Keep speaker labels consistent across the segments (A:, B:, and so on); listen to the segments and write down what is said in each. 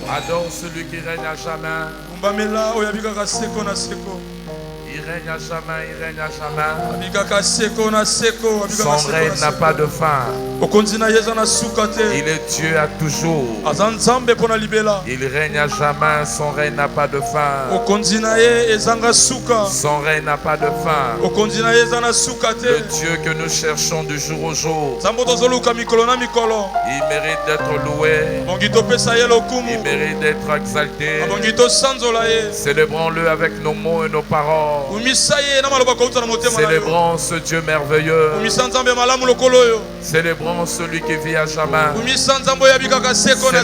A: Adore celui qui règne à jamais. Il règne à jamais, il règne à jamais. Son règne n'a pas de fin. Il est Dieu à toujours. Il règne à jamais, son règne n'a pas de fin. Son règne n'a pas de fin. Le Dieu que nous cherchons du jour au jour. Il mérite d'être loué. Il mérite d'être exalté. Célébrons-le avec nos mots et nos paroles. Célébrons ce Dieu merveilleux. Célébrons celui qui vit à jamais.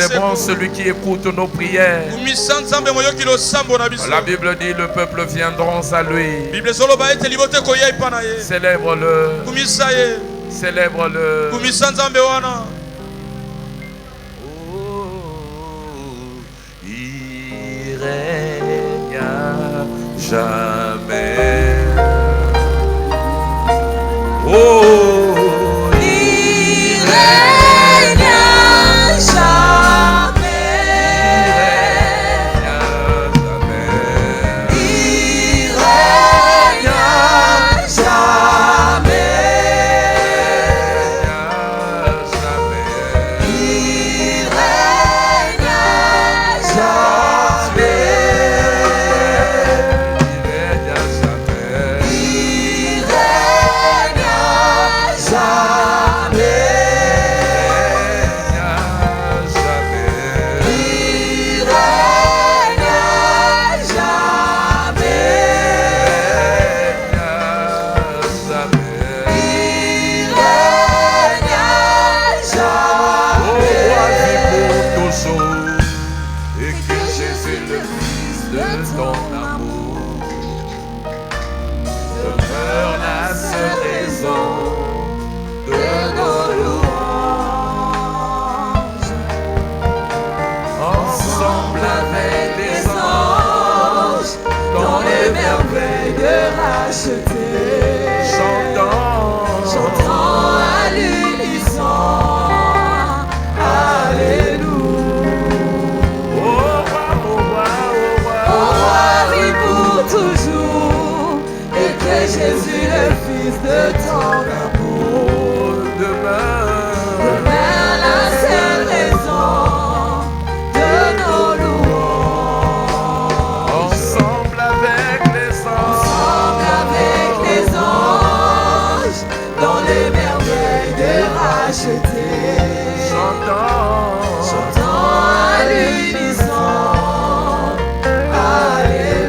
A: Célébrons celui qui écoute nos prières. La Bible dit le peuple viendront à lui. Célèbre-le. Célèbre-le. Il règne à jamais. Oh,
B: il règne à jamais. Il règne à jamais. Il règne à jamais. Chantons à l'unisson, Alléluia. Au roi vit pour toujours, et que Jésus le Fils de ton amour demeure la seule raison de nos louanges.
A: Ensemble avec les
B: anges, dans les merveilles de racheter. Chantons à l'unisson, Alléluia.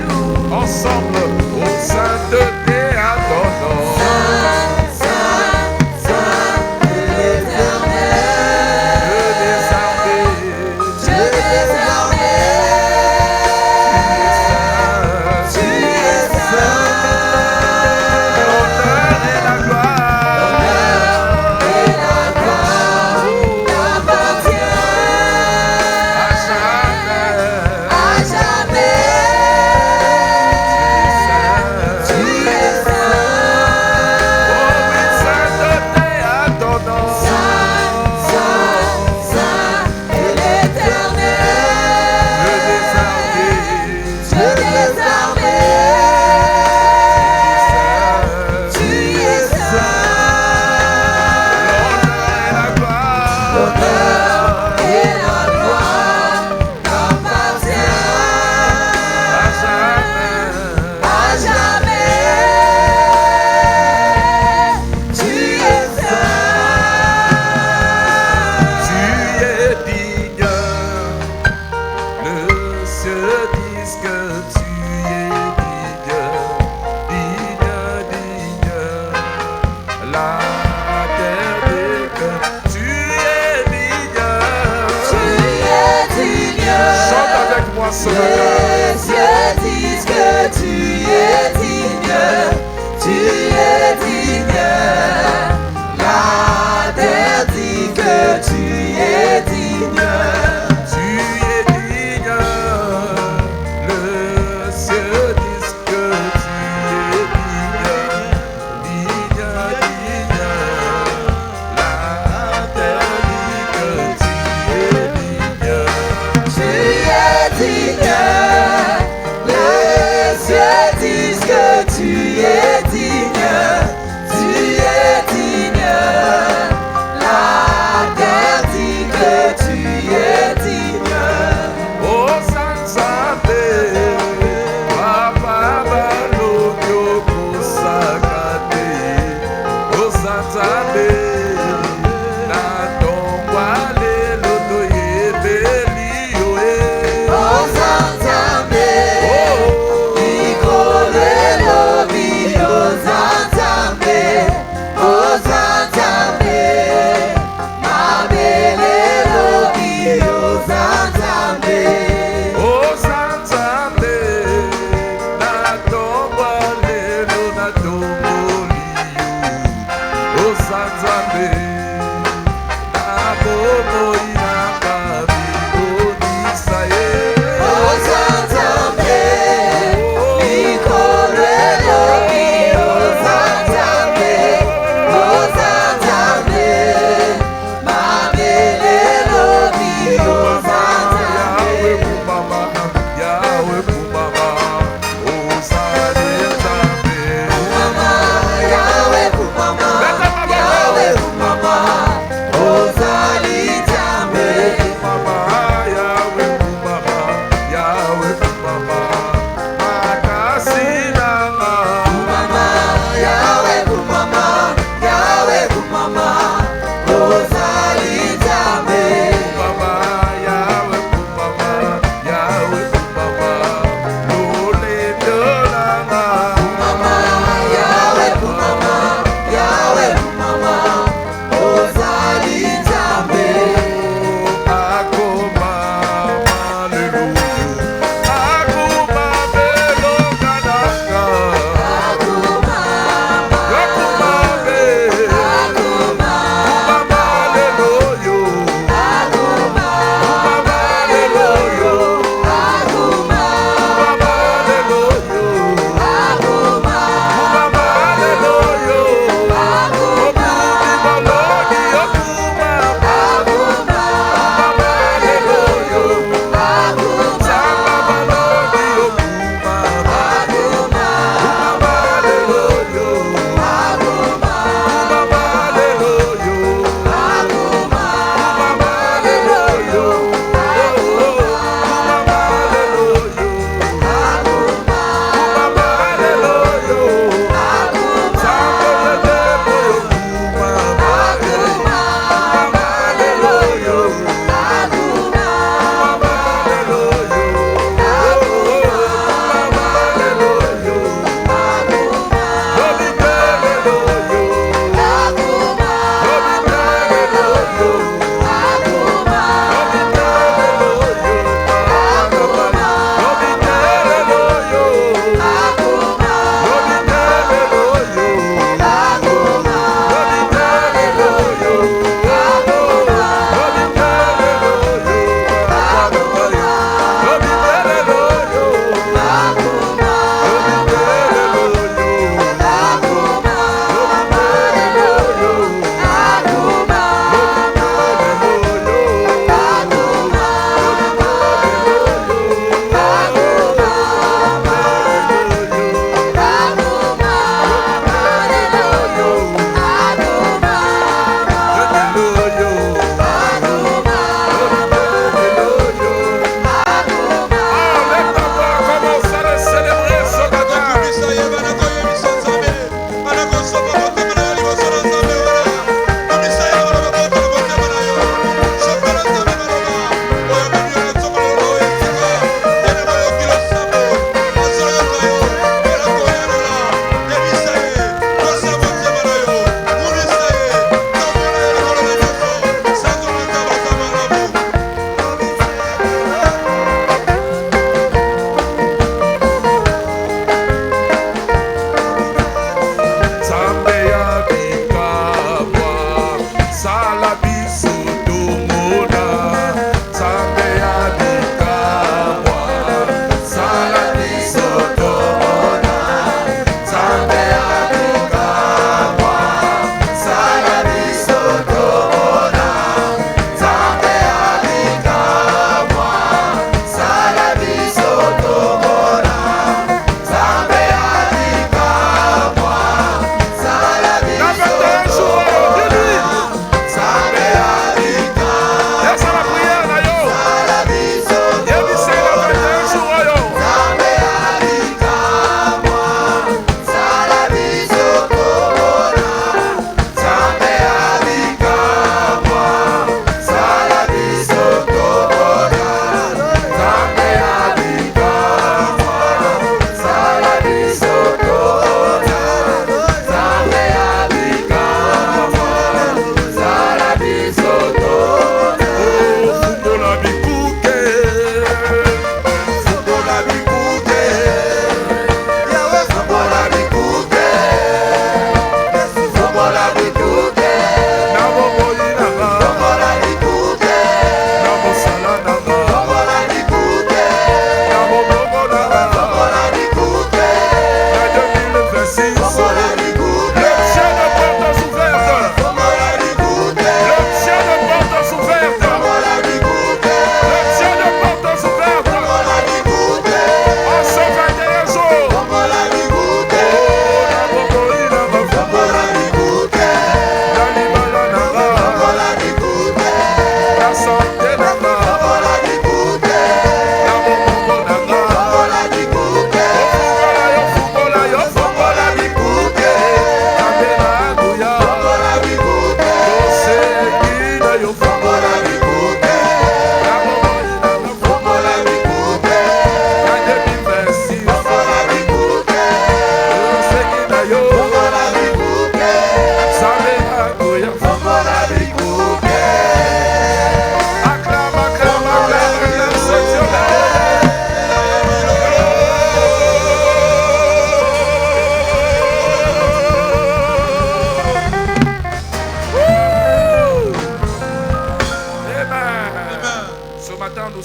A: Ensemble, aux sainteté adorons.
B: Saint, Saint, Saint, l'Éternel. Dieu des armées. Tu es saint.
A: L'honneur et la gloire t'appartiennent
B: à jamais. Tu es saint.
A: Oh oui, sainteté adorons.
B: Saint, Saint, Saint est l'Éternel. Dieu des armées. Tu es saint. L'honneur et la gloire t'appartiennent à jamais. Tu es saint.
A: Tu es digne, le ciel dit que tu es digne, la terre dit que tu es digne.
B: Tu es digne.
A: Chante avec moi ce matin.
B: Les cieux disent que tu es digne. Tu es digne. La terre dit que tu es digne.
A: Tu es digne, le ciel dit que tu es digne, la terre dit que tu
B: Yahweh,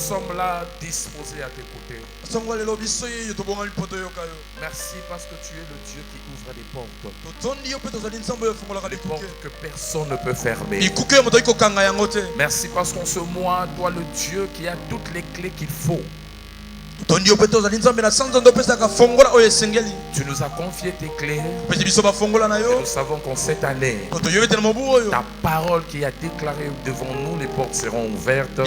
C: sommes là disposés à t'écouter. Merci parce que tu es le Dieu qui ouvre des portes. Des portes que personne ne peut fermer. Merci parce qu'en ce mois, toi le Dieu qui a toutes les clés qu'il faut. Tu nous as confié tes clés. Et nous savons qu'en cette année, ta parole qui a déclaré devant nous, les portes seront ouvertes.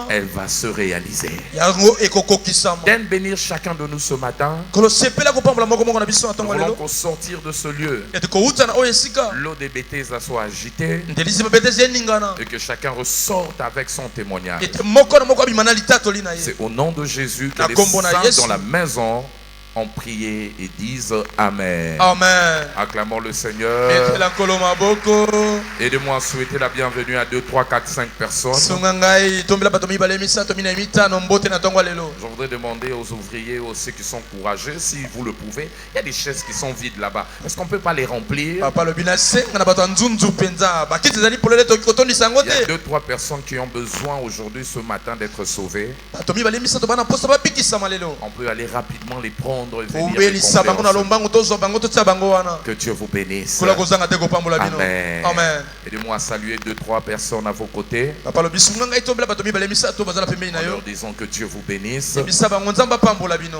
C: Elle va se réaliser. Viens bénir chacun de nous ce matin. Nous voulons qu'au sortir de ce lieu, l'eau des bêtises soit agitée et que chacun ressorte avec son témoignage. C'est au nom de Jésus que les saints dans la maison ont prié et disent Amen.
A: Amen.
C: Acclamons le Seigneur. Aidez-moi à souhaiter la bienvenue à 2, 3, 4, 5 personnes. Je voudrais demander aux ouvriers, aux ceux qui sont courageux, si vous le pouvez, il y a des chaises qui sont vides là-bas. Est-ce qu'on ne peut pas les remplir? Il y a 2, 3 personnes qui ont besoin aujourd'hui, ce matin, d'être sauvées. On peut aller rapidement les prendre. Que Dieu vous bénisse. Amen. Amen. Aidez-moi à saluer 2, 3 personnes à vos côtés. En leur disant que Dieu vous bénisse.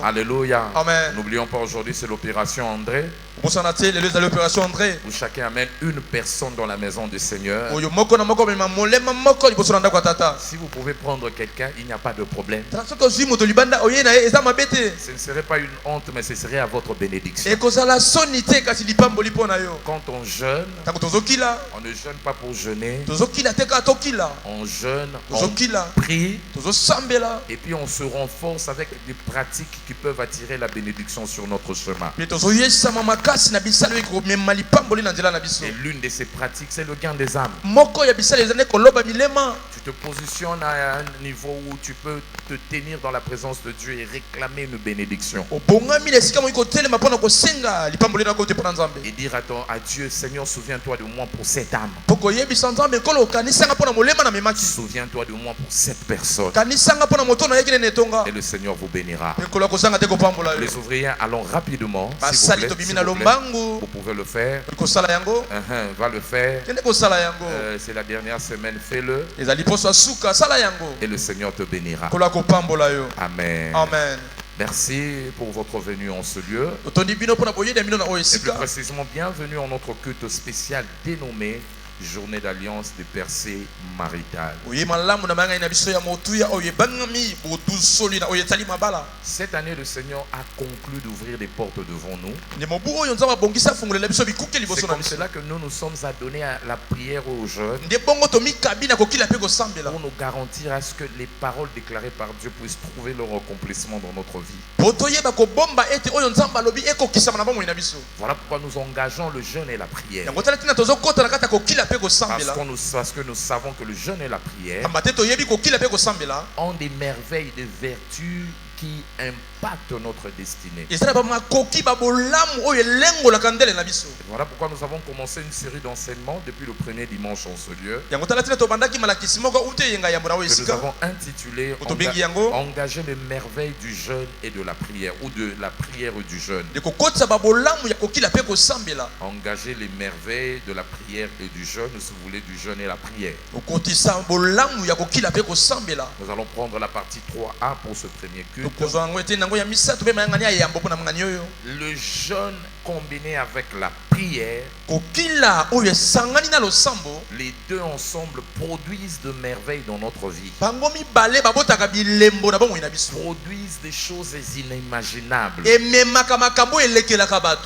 C: Alléluia. N'oublions pas, aujourd'hui c'est l'opération André. Où chacun amène une personne dans la maison du Seigneur. Si vous pouvez prendre quelqu'un, il n'y a pas de problème. Ce ne serait pas une honte, mais ce serait à votre bénédiction. Quand on jeûne, on ne jeûne pas pour jeûner. On jeûne, on prie, et puis on se renforce avec des pratiques qui peuvent attirer la bénédiction sur notre chemin. Et l'une de ces pratiques, c'est le gain des âmes. Tu te positionnes à un niveau où tu peux te tenir dans la présence de Dieu et réclamer une bénédiction. Et dire à Dieu, Seigneur, souviens-toi de moi pour cette âme. Souviens-toi de moi pour cette personne. Et le Seigneur vous bénira. Les ouvriers, allons rapidement. S'il vous plaît. Vous pouvez le faire. Va le faire. C'est la dernière semaine, fais-le. Et le Seigneur te bénira. Amen.
A: Amen.
C: Merci pour votre venue en ce lieu. Et plus précisément, bienvenue en notre culte spécial dénommé Journée d'Alliance des percées maritales. Cette année, le Seigneur a conclu d'ouvrir des portes devant nous. C'est comme cela que nous nous sommes adonnés à la prière aux jeunes pour nous garantir à ce que les paroles déclarées par Dieu puissent trouver leur accomplissement dans notre vie. Voilà pourquoi nous engageons le jeûne et la prière. Parce que nous savons que le jeûne et la prière ont des merveilles, des vertus qui impactent notre destinée. Voilà pourquoi nous avons commencé une série d'enseignements depuis le premier dimanche en ce lieu. Que nous avons intitulé Engager les merveilles du jeûne et de la prière, ou de la prière du jeûne. Engager les merveilles de la prière et du jeûne, si vous voulez, du jeûne et la prière. Nous allons prendre la partie 3A pour ce premier culte. Le jeûne combiné avec la prière, les deux ensemble produisent de merveilles dans notre vie. Produisent des choses inimaginables.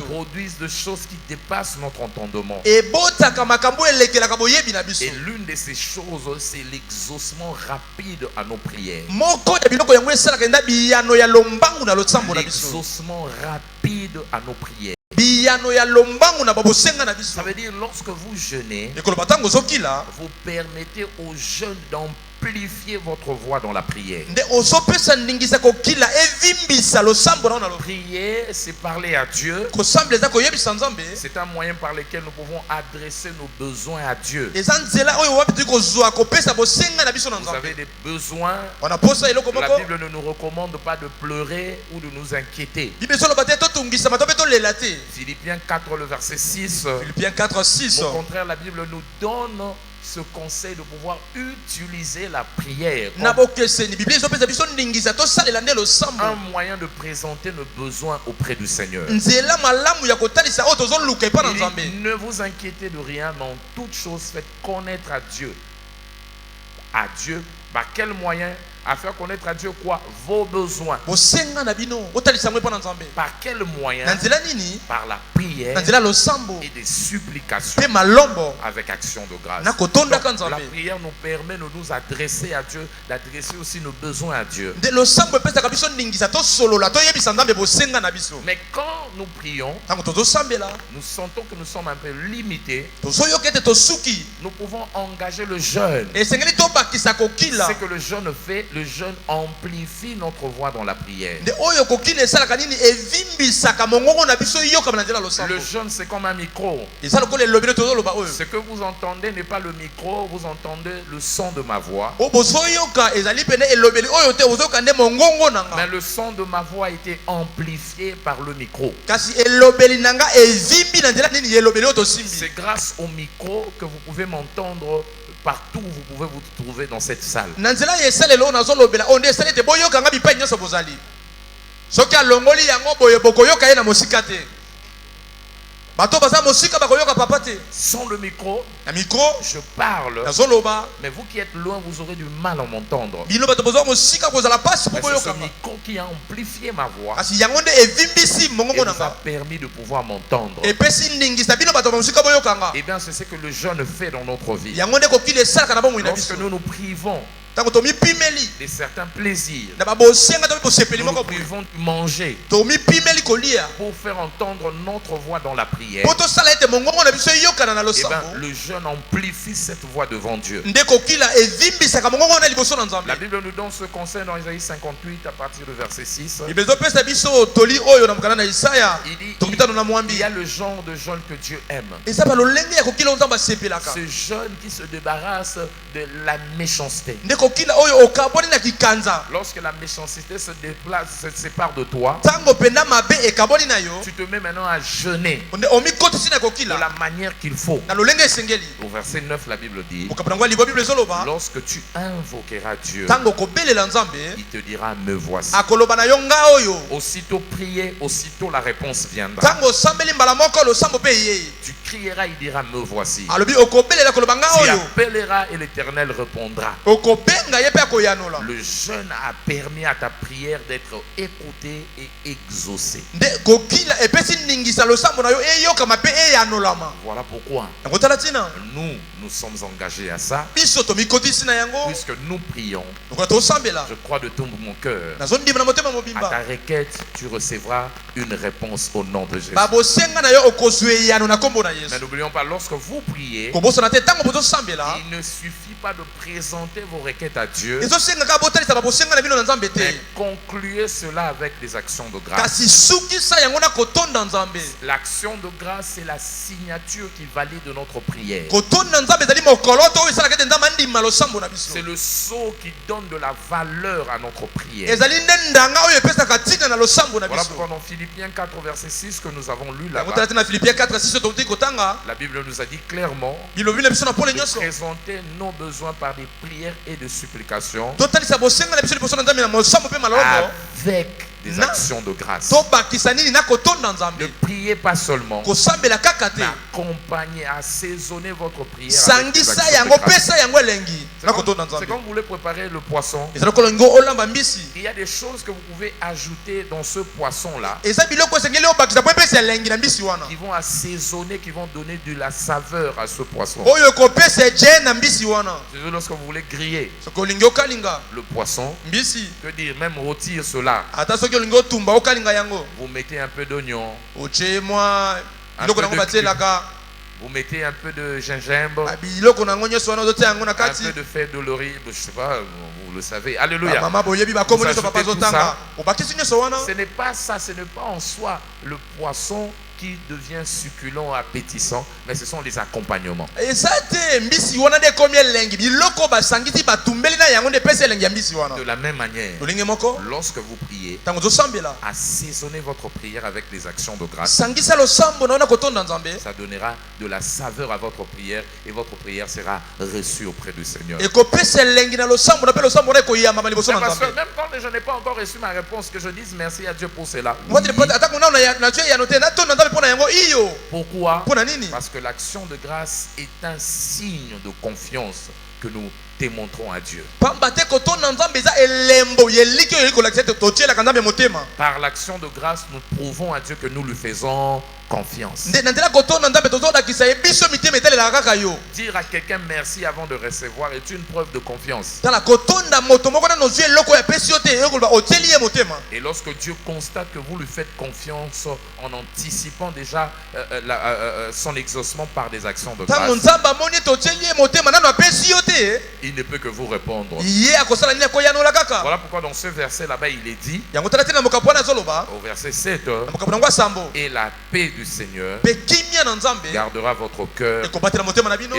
C: Produisent des choses qui dépassent notre entendement. Et l'une de ces choses, c'est l'exaucement rapide à nos prières. L'exaucement rapide à nos prières. Ça veut dire lorsque vous jeûnez, vous permettez aux jeunes d'en amplifier votre voix dans la prière. Prier, c'est parler à Dieu. C'est un moyen par lequel nous pouvons adresser nos besoins à Dieu. Vous avez des besoins. La Bible ne nous recommande pas de pleurer ou de nous inquiéter. Philippiens 4, le verset 6. Au contraire, la Bible nous donne ce conseil de pouvoir utiliser la prière un moyen de présenter nos besoins auprès du Seigneur. Il dit, ne vous inquiétez de rien, mais en toute chose faites connaître à Dieu. À Dieu, par quel moyen? À faire connaître à Dieu quoi? Vos besoins. Par quel moyen? Par la prière et des supplications avec action de grâce. Donc, la prière nous permet de nous adresser à Dieu, d'adresser aussi nos besoins à Dieu. Mais quand nous prions, nous sentons que nous sommes un peu limités. Nous pouvons engager le jeûne. C'est que le jeûne fait. Le jeûne amplifie notre voix dans la prière. Le jeûne, c'est comme un micro. Ce que vous entendez n'est pas le micro, vous entendez le son de ma voix. Mais le son de ma voix a été amplifié par le micro. C'est grâce au micro que vous pouvez m'entendre partout où vous pouvez vous trouver dans cette salle. Sans le micro, je parle, mais vous qui êtes loin, vous aurez du mal à m'entendre. C'est ce micro qui a amplifié ma voix et vous a permis de pouvoir m'entendre. Et bien, c'est ce que le jeûne fait dans notre vie. Lorsque nous nous privons de certains plaisirs, nous nous privons de manger pour faire entendre notre voix dans la prière. Et bien, le jeûne amplifie cette voix devant Dieu. La Bible nous donne ce conseil dans Isaïe 58 à partir du verset 6. Il dit, il y a le genre de jeûne que Dieu aime. Ce jeûne qui se débarrasse de la méchanceté. Lorsque la méchanceté se sépare de toi, tu te mets maintenant à jeûner de la manière qu'il faut. Au verset 9, la Bible dit, lorsque tu invoqueras Dieu, il te dira, me voici. Aussitôt prier, aussitôt la réponse viendra. Tu crieras, il dira, me voici. Tu appelleras et l'Éternel répondra. Le jeûne a permis à ta prière d'être écoutée et exaucée. Voilà pourquoi nous sommes engagés à ça. Puisque nous prions, je crois de tout mon cœur, à ta requête, tu recevras une réponse au nom de Jésus. Mais n'oublions pas, lorsque vous priez, il ne suffit pas de présenter vos requêtes à Dieu, mais concluez cela avec des actions de grâce. L'action de grâce, c'est la signature qui valide notre prière. C'est le sceau qui donne de la valeur à notre prière. Voilà pourquoi dans Philippiens 4 verset 6 que nous avons lu là-bas, la Bible nous a dit clairement de présenter nos besoins par des prières et des supplications avec des actions de grâce. Ne priez pas seulement, mais accompagnez, assaisonnez votre prière avec des actions de grâce. C'est comme vous voulez préparer le poisson. Il y a des choses que vous pouvez ajouter dans ce poisson-là qui vont assaisonner, qui vont donner de la saveur à ce poisson. Lorsque vous voulez griller le poisson, que dire, même rôtir cela, vous mettez un peu d'oignon, un peu de cumin, Vous mettez un peu de gingembre, un peu de fève de laurier, je ne sais pas, vous le savez. Alléluia. Vous ajoutez tout ça. Ce n'est pas ça, ce n'est pas en soi le poisson qui devient succulent, appétissant, mais ce sont les accompagnements. De la même manière, lorsque vous priez, assaisonnez votre prière avec des actions de grâce. Ça donnera de la saveur à votre prière et votre prière sera reçue auprès du Seigneur. Même quand je n'ai pas encore reçu ma réponse, que je dise merci à Dieu pour cela. Oui. Pourquoi? Parce que l'action de grâce est un signe de confiance que nous démontrons à Dieu. Par l'action de grâce, nous prouvons à Dieu que nous lui faisons confiance. Dire à quelqu'un merci avant de recevoir est une preuve de confiance. Et lorsque Dieu constate que vous lui faites confiance en anticipant déjà son exaucement par des actions de grâce, il ne peut que vous répondre. Voilà pourquoi dans ce verset là-bas il est dit au verset 7, et la paix du Seigneur gardera votre cœur et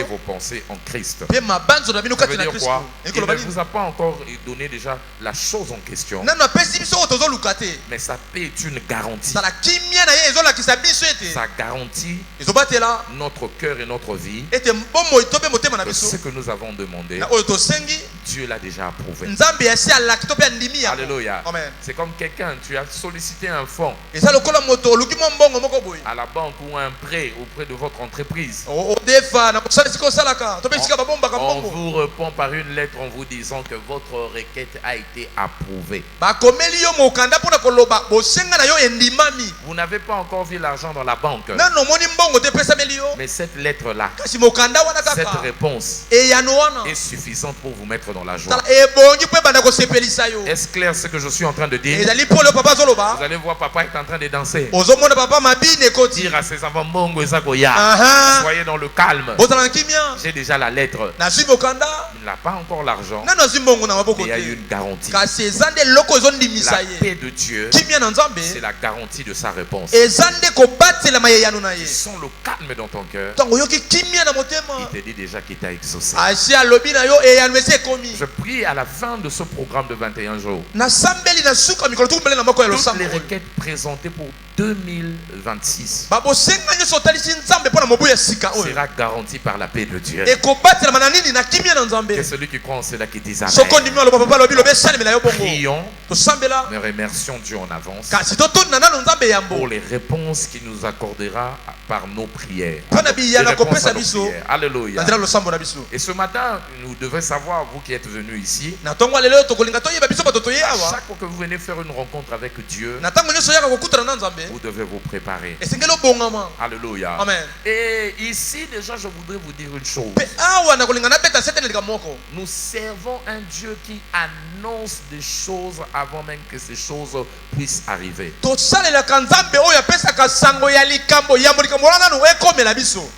C: vos pensées en Christ. Ça veut dire quoi? Il ne vous a pas encore donné déjà la chose en question, mais sa paix est une garantie. Ça garantit notre cœur et notre vie. Ce que nous avons demandé, Dieu l'a déjà approuvé. Alléluia. C'est comme quelqu'un, tu as sollicité un fonds à la banque ou un prêt auprès de votre entreprise. On vous répond par une lettre en vous disant que votre requête a été approuvée. Vous n'avez pas encore vu l'argent dans la banque, mais cette lettre-là, cette réponse est suffisante pour vous mettre dans la joie. Est-ce clair ce que je suis en train de dire? Vous allez voir, papa est en train de danser. Dire à ses enfants, soyez dans le calme. J'ai déjà la lettre. Il n'a pas encore l'argent. Il y a eu une garantie. La paix de Dieu, c'est la garantie de sa réponse. Il sent le calme dans ton cœur. Il te dit déjà qu'il t'a exaucé. Je prie à la fin de ce programme de 21 jours, toutes les requêtes présentées pour 2026 sera garantie par la paix de Dieu. Que celui qui croit en cela qui dise amen. Prions, mais remercions Dieu en avance pour les réponses qu'il nous accordera par nos prières. Alléluia. Et ce matin, nous devons savoir, vous qui êtes venus ici, à chaque fois que vous venez faire une rencontre avec Dieu, vous devez vous préparer. Alléluia. Amen. Et ici déjà je voudrais vous dire une chose. Nous servons un Dieu qui annonce des choses avant même que ces choses puissent arriver.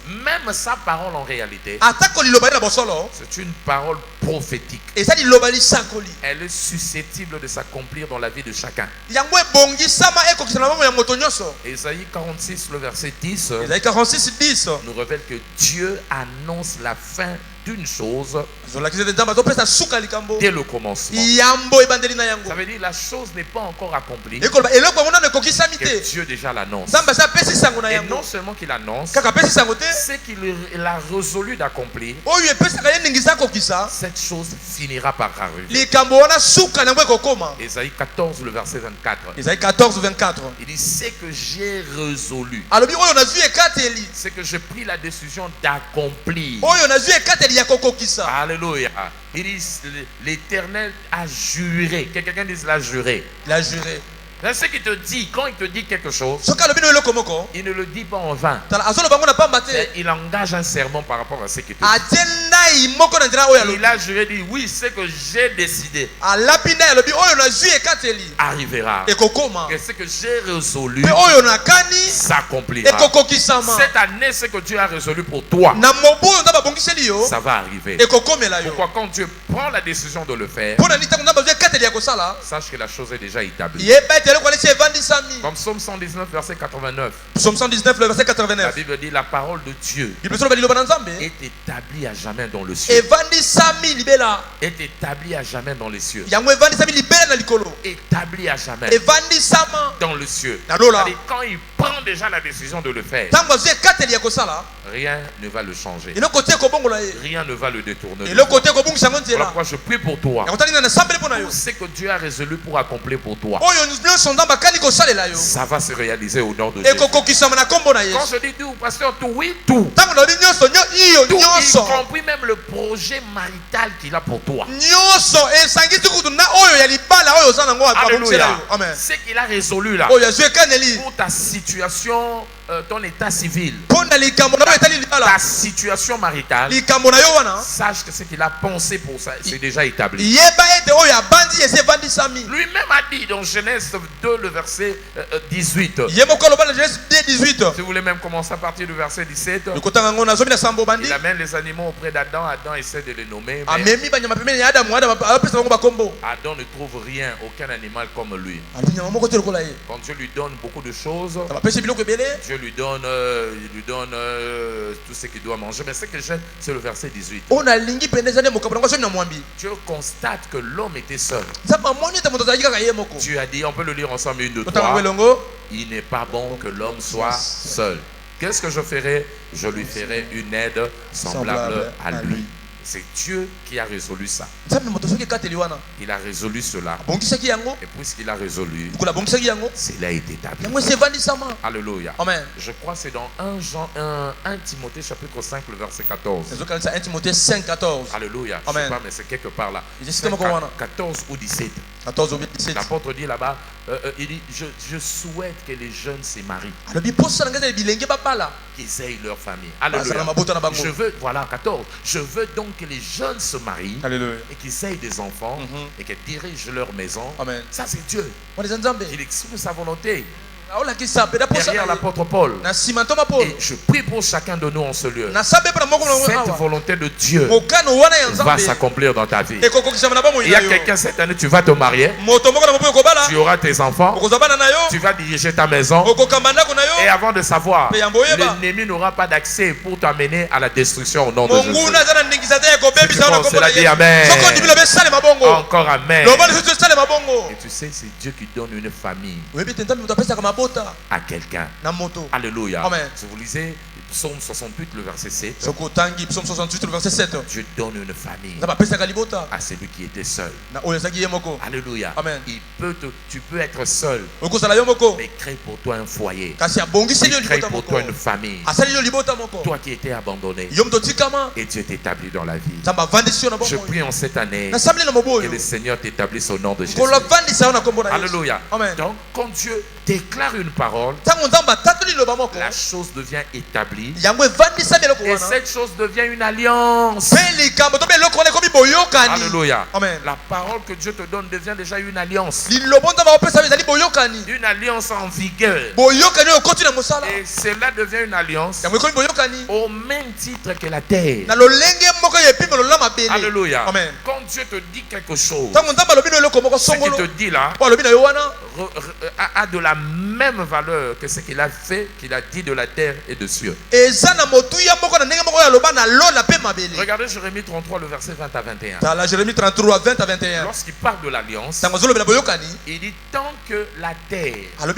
C: Même sa parole en réalité, c'est une parole prophétique. Elle est susceptible de s'accomplir dans la vie de chacun. Ésaïe 46, le verset 10, nous révèle que Dieu annonce la fin d'une chose dès le commencement. Ça veut dire la chose n'est pas encore accomplie, que Dieu déjà l'annonce. Et non seulement qu'il annonce, c'est qu'il a résolu d'accomplir. Cette chose finira par arriver. Ésaïe 14, le verset 24. Il dit, c'est que j'ai résolu, c'est que j'ai pris la décision d'accomplir. Alléluia. Il dit, l'Éternel a juré. Quelqu'un dise l'a juré. C'est ce qu'il te dit. Quand il te dit quelque chose, il ne le dit pas en vain. Il engage un serment par rapport à ce qu'il te dit. Et là, je lui ai dit, oui, ce que j'ai décidé arrivera. Et ce que j'ai résolu s'accomplira. Cette année, ce que Dieu a résolu pour toi, ça va arriver. Pourquoi quand Dieu prend la décision de le faire, sache que la chose est déjà établie. Comme Psaume 119, verset 89.
A: Psaume 119, verset 89.
C: La Bible dit, la parole de Dieu est établie à jamais dans le ciel. Est établie à jamais dans les cieux. Établie à jamais dans le ciel. Quand il prend déjà la décision de le faire, rien ne va le changer. Rien ne va le détourner. Voilà pourquoi je prie pour toi. Tout ce que Dieu a résolu pour accomplir pour toi, ça va se réaliser au nom de Jésus. Quand je dis tout, pasteur, tout, oui, tout. Tout, y compris même le projet marital qu'il a pour toi. Alléluia. Ce qu'il a résolu là, pour ta situation, ton état civil, ta situation maritale, sache que ce qu'il a pensé pour ça, c'est déjà établi. Lui-même a dit dans Genèse 2, le verset 18. Si vous voulez même commencer à partir du verset 17, il amène les animaux auprès d'Adam. Adam essaie de les nommer. Mais Adam ne trouve rien, aucun animal comme lui. Quand Dieu lui donne beaucoup de choses, Dieu lui donne tout ce qu'il doit manger. Mais ce que j'aime, c'est le verset 18. Dieu constate que l'homme était seul. Dieu a dit, on peut le lire ensemble, 1, 2, 3. Il n'est pas bon que l'homme soit seul. Qu'est-ce que je ferai? Je lui ferai une aide semblable à lui. C'est Dieu qui a résolu ça. Il a résolu cela. Et puisqu'il a résolu, cela a été établi. Alléluia.
A: Amen.
C: Je crois que c'est dans 1 Timothée chapitre 5, le verset 14.
A: 1 Timothée 5, 14.
C: Alléluia. Je ne sais pas, mais c'est quelque part là. 14 ou 17. L'apôtre dit là-bas, il dit, je souhaite que les jeunes se marient, qu'ils aient leur famille. Alléluia. Je veux, voilà, 14. Je veux donc que les jeunes se marient. Alléluia. Et qu'ils aient des enfants et qu'ils dirigent leur maison. Amen. Ça, c'est Dieu. Il exprime sa volonté. Derrière l'apôtre Paul. Et je prie pour chacun de nous en ce lieu. Cette volonté de Dieu va s'accomplir dans ta vie. Il y a quelqu'un cette année, tu vas te marier. Tu auras tes enfants. Tu vas diriger ta maison. Et avant de savoir, l'ennemi n'aura pas d'accès pour t'amener à la destruction au nom de Jésus. Cela dit amen. Encore amen. Et tu sais, c'est Dieu qui donne une famille à quelqu'un. Alléluia. Amen. Si vous lisez Psaume 68, le verset 7. Dieu donne une famille à celui qui était seul. Alléluia. Amen. Tu peux être seul, mais crée pour toi un foyer. Crée pour toi une famille. Toi qui étais abandonné, et Dieu t'établit dans la vie. Je prie en cette année que le Seigneur t'établisse au nom de Jésus. Alléluia. Amen. Donc quand Dieu déclare une parole, la chose devient établie. Et cette chose devient une alliance. Alléluia. Amen. La parole que Dieu te donne devient déjà une alliance. Une alliance en vigueur. Et cela devient une alliance au même titre que la terre. Alléluia. Amen. Quand Dieu te dit quelque chose, ce qu'il te dit là a de la même valeur que ce qu'il a fait, qu'il a dit de la terre et de cieux. Regardez Jérémie 33, le verset 20 à 21.
A: Jérémie 33, 20 à 21.
C: Lorsqu'il parle de l'alliance, il dit tant que la terre, il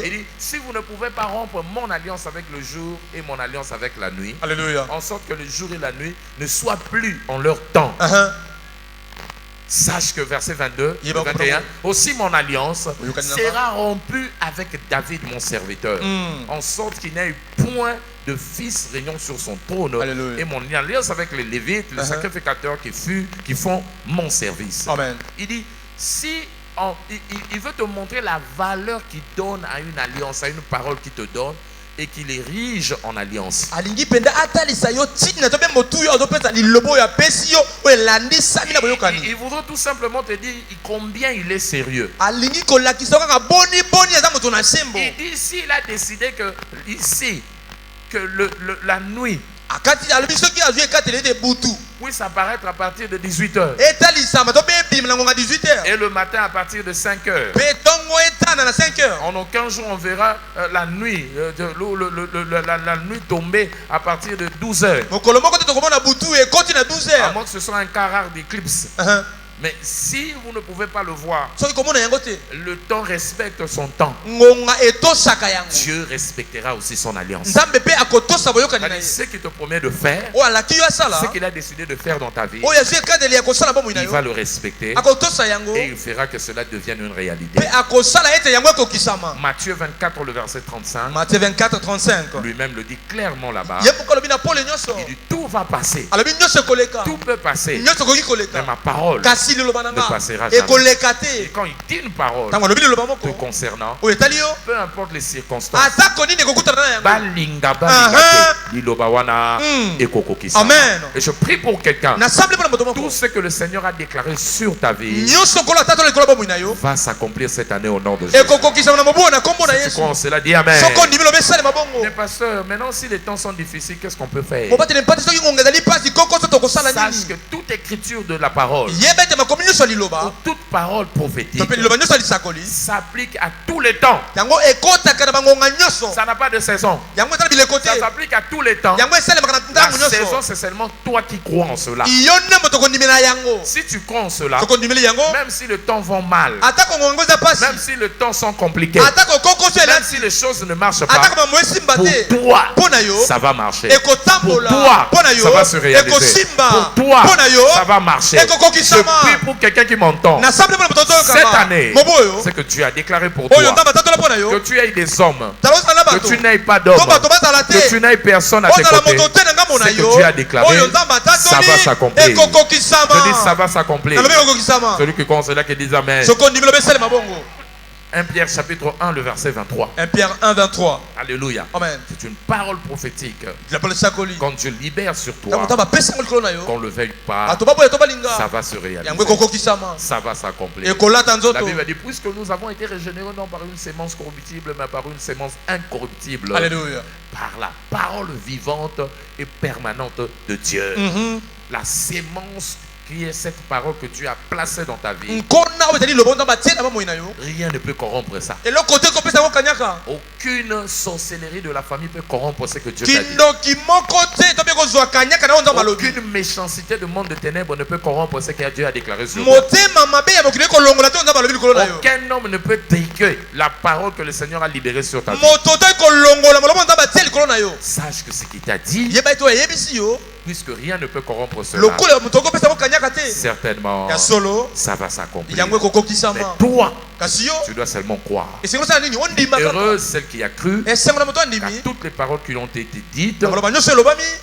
C: dit si vous ne pouvez pas rompre mon alliance avec le jour et mon alliance avec la nuit, alléluia, en sorte que le jour et la nuit ne soient plus en leur temps. Sache que verset 22, 21, aussi mon alliance sera rompue avec David mon serviteur, en sorte qu'il n'ait point de fils régnant sur son trône. Alléluia. Et mon alliance avec les Lévites, les sacrificateurs qui font mon service. Amen. Il dit, si il veut te montrer la valeur qu'il donne à une alliance, à une parole qu'il te donne et qu'il érige en alliance. Il voudrait tout simplement te dire combien il est sérieux. Il dit ici, il a décidé que ici, que la nuit puisse apparaître à partir de 18h. Et le matin à partir de 5h. En aucun jour on verra la nuit la nuit tomber à partir de 12h. À moins que ce soit un cas rare d'éclipse. Mais si vous ne pouvez pas le voir, le temps respecte son temps. Dieu respectera aussi son alliance. Ce qu'il te promet de faire, ce qu'il a décidé de faire dans ta vie, il va le respecter et il fera que cela devienne une réalité. Matthieu 24, le verset 35, lui-même le dit clairement là-bas. Il dit tout va passer. Tout peut passer. Mais ma parole ne passera jamais. Et quand il dit une parole te concernant, peu importe les circonstances, et je prie pour quelqu'un, tout ce que le Seigneur a déclaré sur ta vie va s'accomplir cette année au nom de Jésus. Si tu crois en cela, dis Amen. Mais pasteur, maintenant si les temps sont difficiles, qu'est-ce qu'on peut faire? Sache que toute écriture de la parole, toute parole prophétique s'applique à tous les temps. Ça n'a pas de saison. Ça s'applique à tous les temps. La saison, c'est seulement toi qui crois en cela. Si tu crois en cela, même si le temps va mal, même si le temps sont compliqués, même si les choses ne marchent pas, pour toi, ça va marcher. Pour toi, ça va se réaliser. Pour toi, ça va marcher. Je prie pour quelqu'un qui m'entend. Cette année, c'est que tu as déclaré pour toi, que tu aies des hommes, que tu n'aies pas d'hommes, que tu n'aies personne à tes côtés. C'est que tu as déclaré, ça va s'accomplir. Je dis, ça va s'accomplir. Celui qui croit cela, qui dit Amen. 1 Pierre chapitre 1, le verset 23.
A: 1 Pierre 1, 23.
C: Alléluia.
A: Amen.
C: C'est une parole prophétique. Quand Dieu libère sur toi, qu'on ne le veuille pas, ça va se réaliser. Ça va s'accomplir. La Bible dit, puisque nous avons été régénérés non par une sémence corruptible, mais par une sémence incorruptible.
A: Alléluia.
C: Par la parole vivante et permanente de Dieu. La sémence qui est cette parole que Dieu a placée dans ta vie. Rien ne peut corrompre ça. Aucune sorcellerie de la famille peut corrompre ce que Dieu t'a dit. Aucune méchanceté du monde de ténèbres ne peut corrompre ce que Dieu a déclaré sur toi. Aucun homme ne peut détruire la parole que le Seigneur a libérée sur ta vie. Sache que ce qu'il t'a dit, puisque rien ne peut corrompre cela, certainement ça va s'accomplir. Mais toi, tu dois seulement croire. Heureuse celle qui a cru, car toutes les paroles qui ont été dites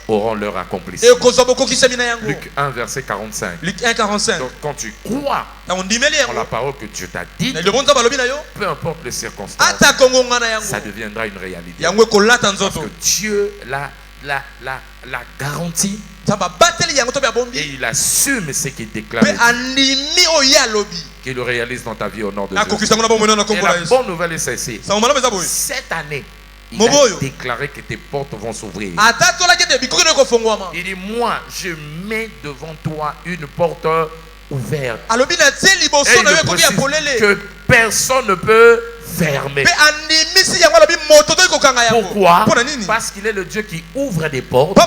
C: auront leur accomplissement. Luc 1 verset 45. Donc quand tu crois en la parole que Dieu t'a dite, peu importe les circonstances, ça deviendra une réalité. Parce que Dieu la garantie et il assume ce qu'il déclare, qu'il le réalise dans ta vie au nom de Jésus. Et la bonne nouvelle est celle-ci. Cette année, il a déclaré que tes portes vont s'ouvrir. Il dit, moi je mets devant toi une porte ouverte. Et il précise que personne ne peut fermer. Pourquoi? Parce qu'il est le Dieu qui ouvre des portes. Des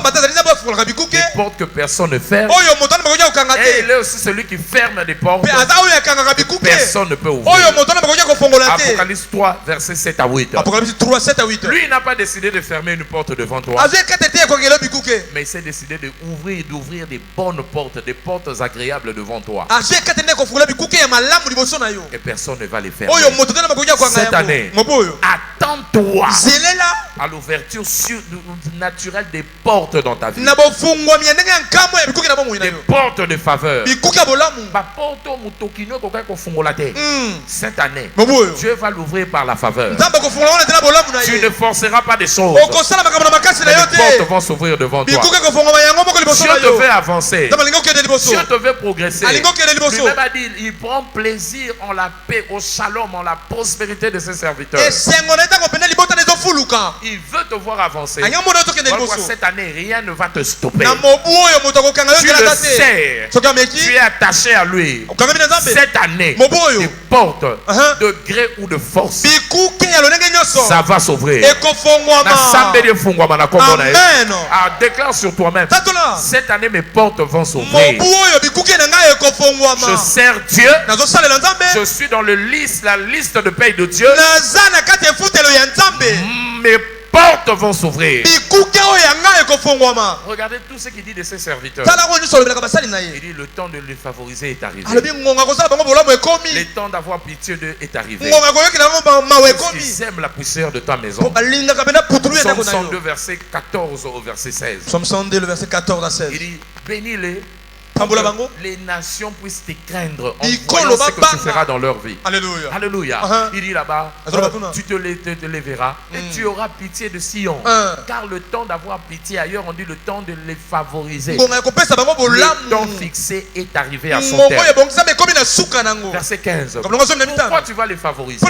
C: portes que personne ne ferme. Et il est aussi celui qui ferme des portes que personne ne peut ouvrir. Apocalypse 3, verset 7 à 8. Lui, il n'a pas décidé de fermer une porte devant toi, mais il s'est décidé d'ouvrir des bonnes portes, des portes agréables devant toi. Et personne ne va les faire. Cette année, attends-toi à l'ouverture naturelle des portes dans ta vie. Des portes de faveur. Cette année, Dieu va l'ouvrir par la faveur. Tu ne forceras pas des choses. Les portes vont s'ouvrir devant toi. Dieu te fait avancer. Dieu te veut progresser. Lui-même a dit, il prend plaisir en la paix, au shalom, en la prospérité de ses serviteurs. Il veut te voir avancer. Pourquoi cette année, rien ne va te stopper. Tu le sais. Tu es attaché à lui. Cette année, les portes de gré ou de force, ça va s'ouvrir. Déclare sur toi-même. Cette année, mes portes vont s'ouvrir. Je sers Dieu. Je suis dans la liste de paye de Dieu. Mes portes vont s'ouvrir. Regardez tout ce qu'il dit de ses serviteurs. Il dit le temps de les favoriser est arrivé. Le temps d'avoir pitié d'eux est arrivé. Ils aiment la poussière de ta maison. Psaume 102 verset 14 au verset 16.
A: Psaume 102 le verset 14 à 16.
C: Il dit bénis-les. Les nations puissent te craindre en voyant ce que tu feras dans leur vie.
A: Alléluia.
C: Alléluia. Il dit là-bas, tu te lèveras et tu auras pitié de Sion. Car le temps d'avoir pitié ailleurs, on dit le temps de les favoriser. Le temps fixé est arrivé à son terme. Verset 15. Pourquoi tu vas les favoriser?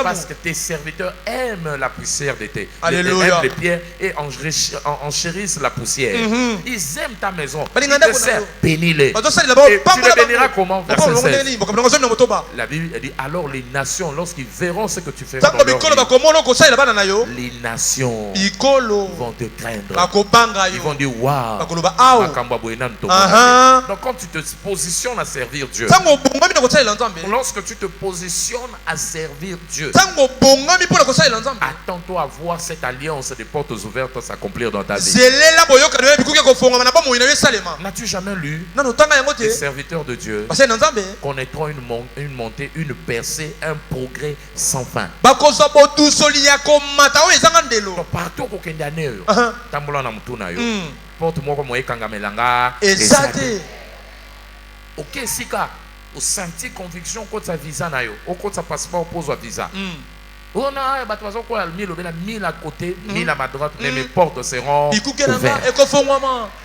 C: Parce que tes serviteurs aiment la poussière d'été. Aiment les pierres et enchérissent la poussière. Ils aiment ta maison. Ils te servent. Bénis-les. Et tu les béniras comment? Verset 16. La Bible dit alors les nations, lorsqu'ils verront ce que tu fais dans leur vie, les nations vont te craindre. Ils vont dire waouh. Donc quand tu te positionnes à servir Dieu, lorsque tu te positionnes à servir Dieu, attends-toi à voir cette alliance des portes ouvertes s'accomplir dans ta vie. N'as-tu jamais lu les serviteurs de Dieu connaîtront une montée, une percée, un progrès sans fin. Donc partout au Kenya, tambola na mutuna yo. Porte moko moye kangamelanga. Ok sika, au senti conviction contre sa visa na yo, au contre sa passeport pose sa visa. On a quoi 1000 à côté, 1000 à ma droite, mais mes portes seront ouvertes.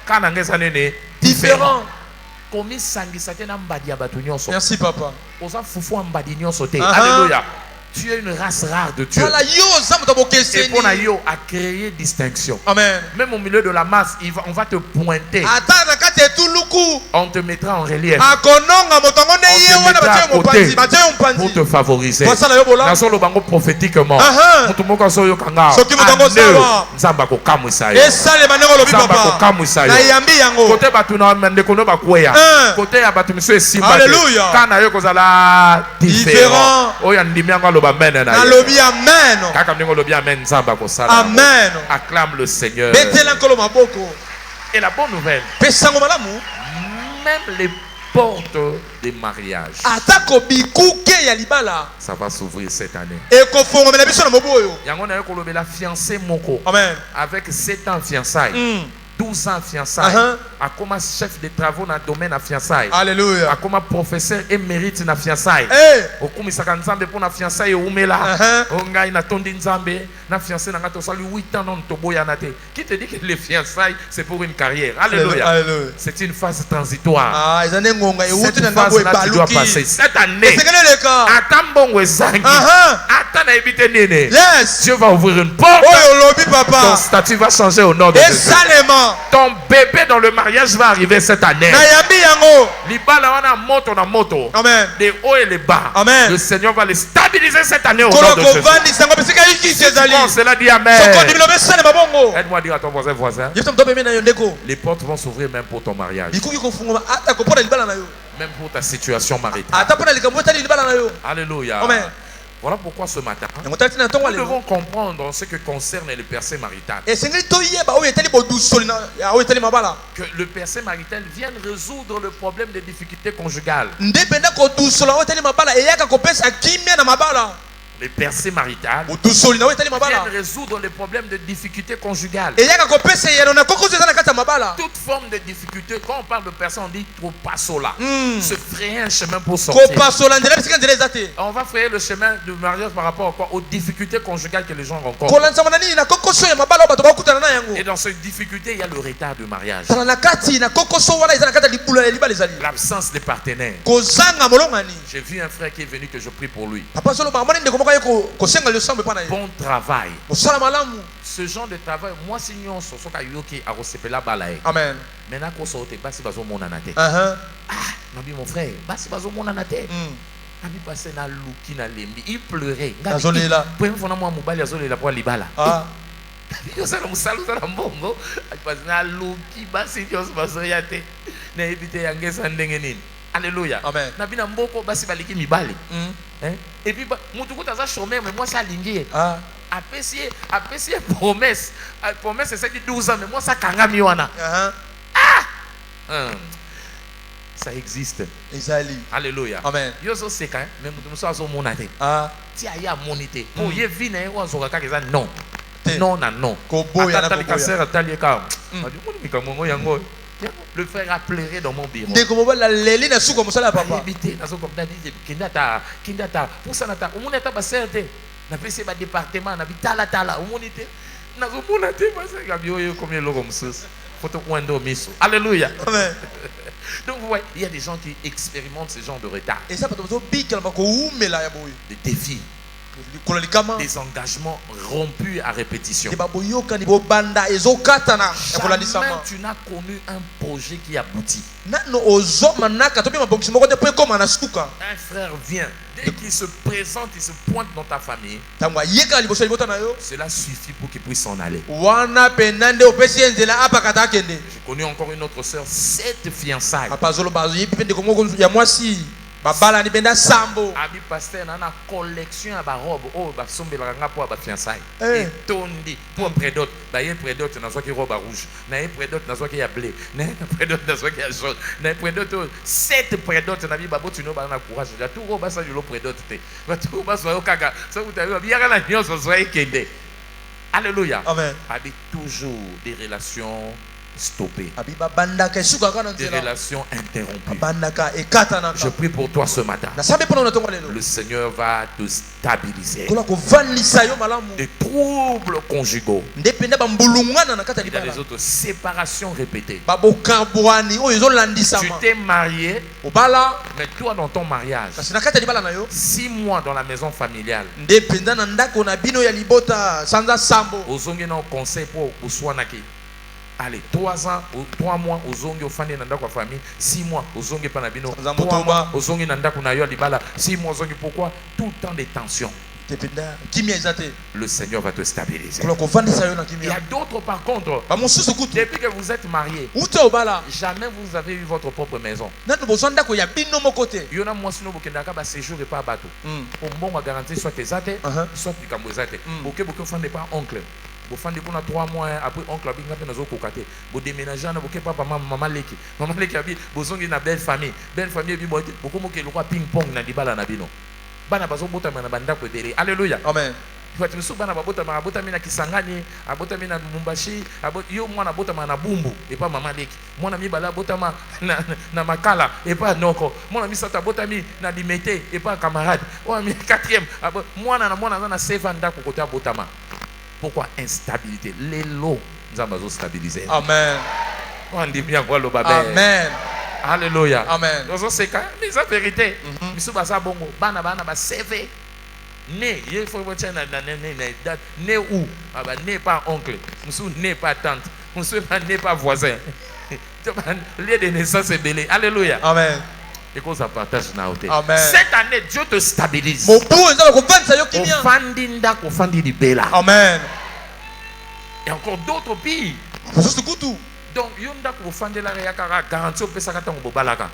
C: Quand on est différent.
A: Merci papa.
C: Alléluia. Tu es une race rare de Dieu. Et pour Nayo a créé distinction.
A: Amen.
C: Même au milieu de la masse, on va te pointer. On te mettra en relief. On te mettra à côté pour te favoriser. Dans le bango prophétiquement. Amen.
A: Amen.
C: Acclame le Seigneur. Et la bonne nouvelle, même les portes des mariages, ça va s'ouvrir cette année. La fiancée Moko, avec 7 ans fiançailles, 12 ans fiançailles, a comme chef de travaux dans le domaine de fiançailles,
A: alléluia,
C: a comme professeur émérite dans fiançailles, au comme ça nzambe pour na fiançailles umela, onga ina tondi nzambe na fiancé na ngato sali 8 ans non toboya na te. Qui te dit que les fiançailles c'est pour une carrière? Alléluia. C'est une phase transitoire. Cette phase là tu dois passer. Cette année, attends bon ezangi, attends na éviter nene. Dieu va ouvrir une porte. Ton statut va changer au nom de Jésus. Ton bébé dans le mariage va arriver cette année.
A: Amen.
C: Les hauts et les bas.
A: Amen.
C: Le Seigneur va les stabiliser cette année au nom de Jésus. Cela dit Amen. Aide-moi à dire à ton voisin. Les portes vont s'ouvrir même pour ton mariage. Même pour ta situation maritale. Alléluia.
A: Amen.
C: Voilà pourquoi ce matin, nous devons comprendre ce qui concerne les percées maritales. Que le père samaritain vienne résoudre le problème des difficultés conjugales. Les pères samaritains viennent résoudre les problèmes de difficultés conjugales. Toute forme de difficulté, quand on parle de personne, on dit trop passola. Se frayer un chemin pour sortir. On va frayer le chemin du mariage par rapport aux difficultés conjugales que les gens rencontrent. Et dans cette difficulté, il y a le retard du mariage. L'absence des partenaires. J'ai vu un frère qui est venu que je prie pour lui. Bon travail. Ce genre de travail, moi si nous sommes amen. Maintenant qu'on sort, basi bazo mon anate. Ah, mon frère, basi bazo mon anate. Abi passé na luki na lembi, il pleurait.
A: Azolela.
C: Pour moi moi mobali azolela pour libala. Ah. Yo ça na musalu ça na mbongo. Abi passé na luki basi nyos bazo yate. Na ebite yangesa ndenge nini. Alléluia.
A: Amen.
C: Na bina mboko basi baliki mibali. Et puis mutu kutaza chômeur mais moi ça lingi. Ah. Apprécier promesse. Promesse c'est ça qui 12 ans mais moi ça kangami wana. Ça existe. Alléluia.
A: Amen.
C: Yo so seka mais mutu so azo monate. Ah. Ti aya monité. Pour ye vine wa zo ka keza non. Non na non.
A: Kobo ya na
C: kobo. Cancer atalieka. Adi mo mi ka mongo yango. Le frère a pleuré dans mon bureau.
A: Dès que mon la leli na suko musala papa.
C: Habité na so comme dit kindata pour ça nata o moneta ba serte. Na pese ba département na bitala tala o monite. Na zo monate ba se gabio yo comme logo musus. Photo wendo miso. Alléluia. Amen. Donc vous voyez, il y a des gens qui expérimentent ce genre de retard.
A: Et ça peut
C: des défis. Des engagements rompus à répétition.
A: Jamais
C: tu n'as connu un projet qui aboutit.
A: Un
C: frère vient, dès qu'il se présente, il se pointe dans ta famille. Cela suffit pour qu'il puisse s'en aller. J'ai connu encore une autre sœur, 7 fiançailles.
A: Babala ni benda sambo.
C: Abi pasteur na na collection ya ba robe oh ba sombela nga pour ba fiançailles. Et tondi pour prédote, ba ye prédote na zo ki robe rouge, na ye prédote na zo ki ya bleu, na ye prédote na zo ki ya jaune, na prédote 7 prédote na bi babo tuno ba na courage. Ya tout robe ça yo prédote te. Ba tout ba so yo kaka, ça vous avez bien la nyonso zo ekende. Alléluia.
A: Amen.
C: Abi toujours des relations stoppées.
A: Des
C: relations interrompues. Je prie pour toi ce matin. Le Seigneur va te stabiliser. Des troubles conjugaux. Il y a des autres séparations répétées. Tu t'es marié, mais toi dans ton mariage, 6 mois dans la maison familiale. Ozongi na conseil pour Ouswanaki. Allez, 3 ans, 3 mois, ozongi ofandi na ndako famille, 6 mois, ozongi panabino, 3 mois, ozongi na ndako na yo libala, 6 mois, ozongi pourquoi? Tout le temps des tensions. Le Seigneur va te stabiliser. Il y a d'autres par contre, depuis que vous êtes mariés, jamais vous avez eu votre propre maison. Il y en a moi sinon vous n'avez pas séjour et pas bateau. Pour bon garantir soit tes athées, soit tu camboisate. Beaucoup font des pas oncle. Vous faites 3 mois après oncle abi ngapé nazo kokate. Vous déménagez na boké papa maman leki. Maman leki abi bozongi na belle famille. Belle famille bi boité. Beaucoup mo ke lokwa ping pong na dibala na bino. Bana bazo bota na banda ko délé. Alléluia. Amen. Fati misu bana babota ma bota mina Kisangani, abota mina Lubumbashi, yo mwana bota na Bumbu et pas maman leki. Mwana mi bala bota ma na Makala et pas Noko. Mwana mi sata bota mi na Limete et pas camarade. Mwana mi 4e. Mwana na Sevanda ko kota bota ma. Pourquoi instabilité? Les lots nous avons stabilisé.
A: Amen.
C: On dit bien quoi le babé.
A: Amen.
C: Alléluia.
A: Amen.
C: Donc c'est quand même la vérité. Misu basa bongo bana ba CV. Né, il faut voir né où? Ah bah né pas oncle. Misu né pas tante. Misu né pas voisin. Lieu de naissance est belé. Alléluia.
A: Amen.
C: Et qu'on ça partage na hôtel.
A: Amen.
C: Cette année Dieu te stabilise.
A: Amen.
C: Et encore d'autres pays. Donc yonda ko fande la yakara garantie au pesa kata ngobalaka.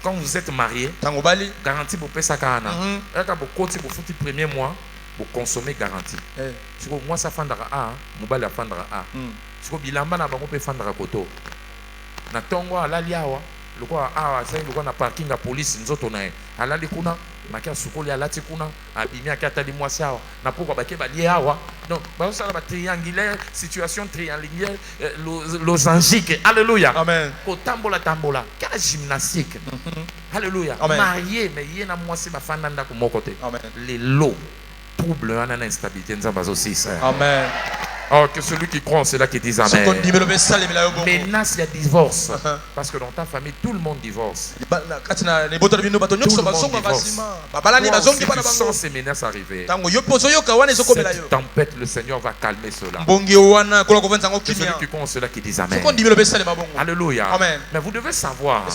C: Quand vous êtes marié, garantie pour pesa kana. Aka bo koti bo futi premier mois, vous consommez garantie. Moi ça fandara a, mobali a fandara a. siko bilamba na bango pe fandra koto na tongo alali awa lokwa awa sai lokwa na parking ya police nzoto na ye alali kuna makia sukoli alati kuna abimi akatali mwasi awa na poko bake balie awa donc bazosala ba triangulaire situation triangulaire losangique. Alléluia.
A: Amen.
C: Kotambola tambola kala gymnastique. Alléluia. Marié mais yé na mwasi bafanda ndako moko te.
A: Amen.
C: Les lots trouble en instabilité nzamba aussi ça.
A: Amen.
C: Oh, que celui qui croit en cela qui dise Amen. Maintenant, il y a divorce. Parce que dans ta famille, tout le monde divorce. Tout le monde divorce. Toi aussi, tu sens ces menaces arriver. Cette tempête, le Seigneur va calmer cela. Que celui qui croit en cela qui dise Amen. Alléluia.
A: Amen.
C: Mais vous devez savoir,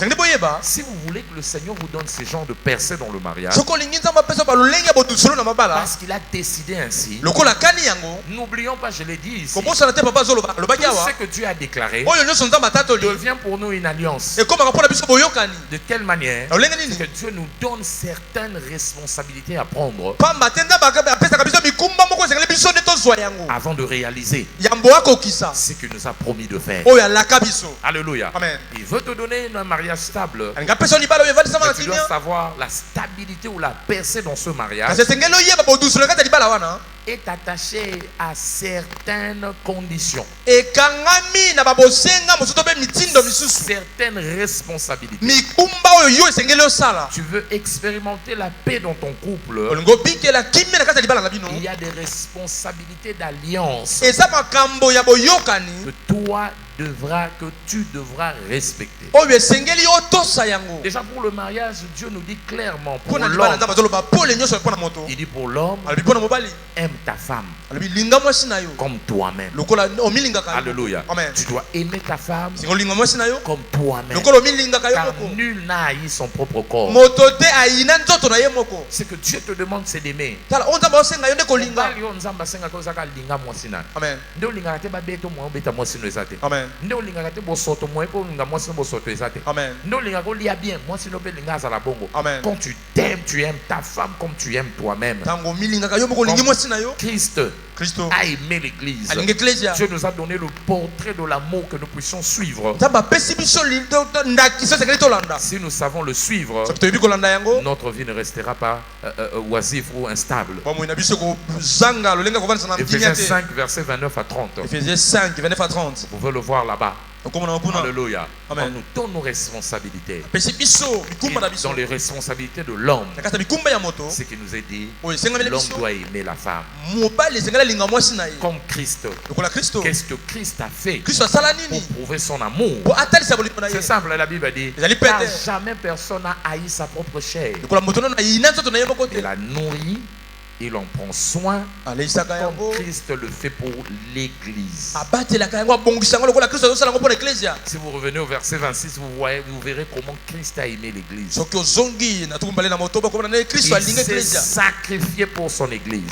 C: si vous voulez que le Seigneur vous donne ce genre de percées dans le mariage, parce qu'il a décidé ainsi, n'oublions pas, je l'ai dit ici, tout ce que Dieu a déclaré devient pour nous une alliance. De quelle manière? Que Dieu nous donne certaines responsabilités à prendre avant de réaliser ce qu'il nous a promis de faire. Alléluia.
A: Amen.
C: Il veut te donner un mariage stable. Mais tu dois savoir la stabilité ou la percée dans ce mariage est attachée à certaines conditions, certaines responsabilités. Tu veux expérimenter la paix dans ton couple, il y a des responsabilités d'alliance que tu devras respecter. Déjà pour le mariage, Dieu nous dit clairement, pour l'homme, il dit pour l'homme, aime ta femme comme toi-même. Alléluia. Tu dois aimer ta femme comme toi-même, car nul n'a haï son propre corps. Ce que Dieu te demande, c'est d'aimer.
A: Amen. Amen.
C: Quand tu t'aimes, tu aimes ta femme comme tu aimes toi-même. Christ a aimé l'église. Dieu nous a donné le portrait de l'amour que nous puissions suivre. Si nous savons le suivre, notre vie ne restera pas oisive ou instable. Éphésiens 5, verset 29 à 30.
A: Éphésiens 5, 29 à 30.
C: Vous pouvez le voir là-bas. Alléluia. On nous donne nos responsabilités. Et dans les responsabilités de l'homme, ce qui nous est dit, l'homme doit aimer la femme comme Christ. Qu'est-ce que Christ a fait pour prouver son amour? C'est simple, la Bible dit, car jamais personne n'a haï sa propre chair. Il la nourrit. Il en prend soin comme Christ le fait pour l'église. Si vous revenez au verset 26, vous verrez comment Christ a aimé l'église. Il s'est sacrifié pour son église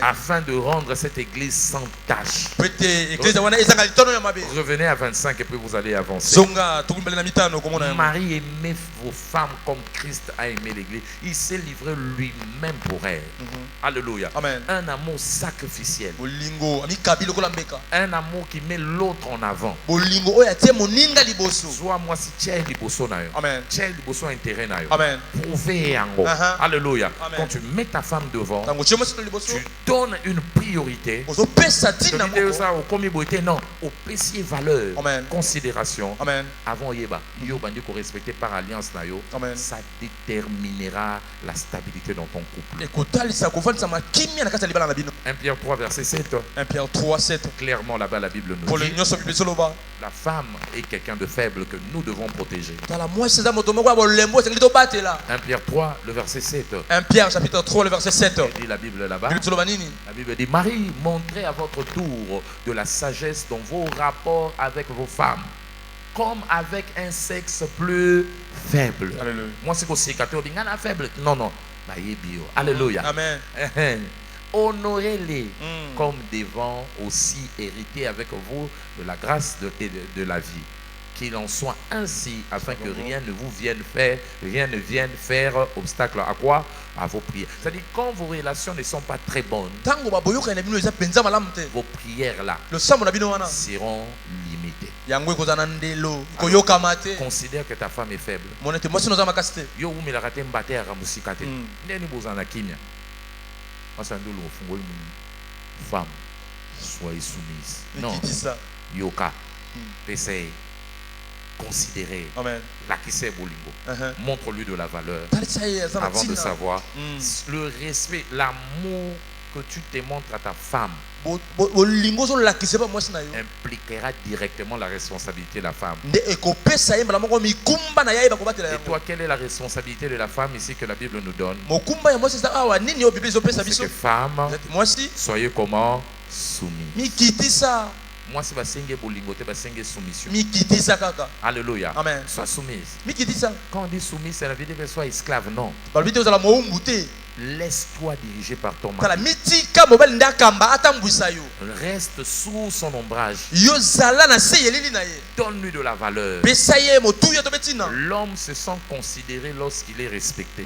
C: afin de rendre cette église sans tâche. Revenez à 25 et puis vous allez avancer. Marie, aimez vos femmes comme Christ a aimé l'église. Il s'est livré lui-même pour elle. Alléluia.
A: Amen.
C: Un amour sacrificiel. Un amour qui met l'autre en avant. Soit moi si tu es liboso na yo.
A: Amen.
C: Tu es liboso intérêt na yo.
A: Amen.
C: Prouver yango. Alléluia. Quand tu mets ta femme devant, tu donnes une priorité. Non, au pécier valeur, considération.
A: Amen.
C: Avant yeba, yo bandi ko respecter par alliance na yo. Ça déterminera la stabilité dans ton couple. 1 Pierre 3 verset 7.
A: 1 Pierre 3 7.
C: Clairement là-bas la Bible nous dit, la femme est quelqu'un de faible que nous devons protéger. 1 Pierre 3 le verset 7.
A: 1 Pierre chapitre 3 le verset 7.
C: Il dit la Bible là-bas. La Bible dit, Marie, montrez à votre tour de la sagesse dans vos rapports avec vos femmes, comme avec un sexe plus faible.
A: Alléluia.
C: Moi c'est aussi faible. Non, non. Alléluia.
A: Amen.
C: Honorez-les comme devant aussi hériter avec vous de la grâce de la vie. qu'il en soit ainsi, afin que rien ne vienne faire obstacle à quoi? À vos prières. C'est-à-dire, quand vos relations ne sont pas très bonnes, vos prières là seront limitées. Considère que ta femme est faible. Yo umelakate mbate ya kamusikate. Ndeni bozana kimya. Masandulu ofungoli femme, soyez soumise. Non. Yoka. Essaye. Considérer la kisse bolingo. Montre-lui de la valeur avant de savoir le respect, l'amour que tu te montres à ta femme impliquera directement la responsabilité de la femme. Et toi, quelle est la responsabilité de la femme ici que la Bible nous donne? C'est que femme, soyez comment? Soumis. Moi, c'est basenge bolingo, te basenge soumission. Alléluia.
A: Amen.
C: Sois soumise. Quand on dit soumise, ça veut dire que sois esclave, non. Laisse-toi diriger par ton mari. Reste sous son ombrage. Donne-lui de la valeur. L'homme se sent considéré lorsqu'il est respecté.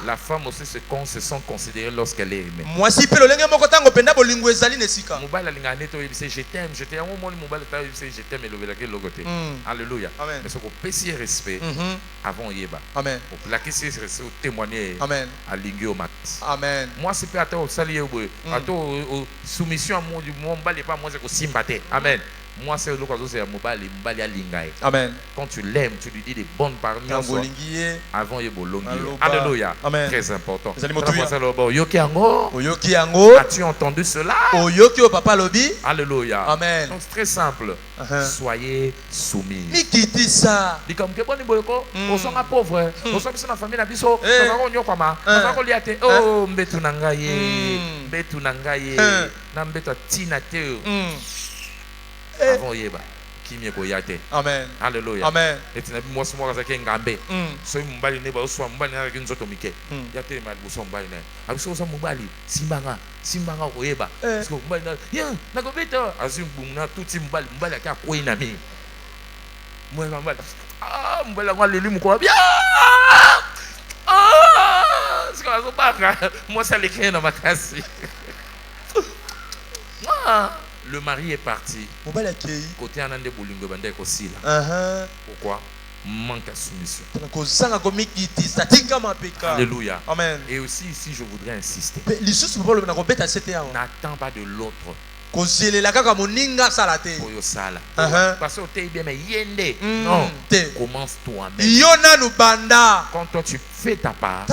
C: La femme aussi se sent considérée lorsqu'elle est aimée. Je t'aime, je t'aime. Alléluia. Mais ce qu'on peut respect avant Yeba.
A: Amen.
C: Témoigner à l'ingé au mat.
A: Amen.
C: Moi, c'est pas à toi, soumission à mon bal et pas moi, c'est au sympathie. Amen. Moi, c'est l'occasion, c'est à mon bal à l'ingé.
A: Amen.
C: Quand tu l'aimes, tu lui dis des bonnes paroles. Avant, il y a alléluia.
A: Amen.
C: Très important. As-tu entendu cela? Alléluia.
A: Amen.
C: Donc, c'est très simple. Soyez soumis. Dis comme que bon iboyoko, on sont pauvres, on sont dans la famille na biso, on va konyo kwama, on va koliate, oh mbetu nangaye, na mbetu tina te. Avant yeba, kimye ko yate.
A: Amen.
C: Alléluia.
A: Amen.
C: Et tu n'as pas moi moi avec ngambe. So mbali ne ba so mbali na avec nzoto mike. Yate ma bo so mbali na. Abiso so mbali, simbanga ko yeba. Parce que mbali na, ya, na ko beta, azim bumna tuti mbali ka ko ina mi. Moi mbali. Ah, mbali ngwa leli mko bien. Ah, c'est quoi ça banga? Moi ça l'écrit dans ma casse. Le mari est parti. Côté anande bolingo bande ko sila. Pourquoi? Manque à soumission. Alléluia.
A: Amen.
C: Et aussi ici je voudrais insister. N'attends pas de l'autre. Parce que tu es bien mais yende. Non. Commence toi-même. Quand toi tu fais ta part,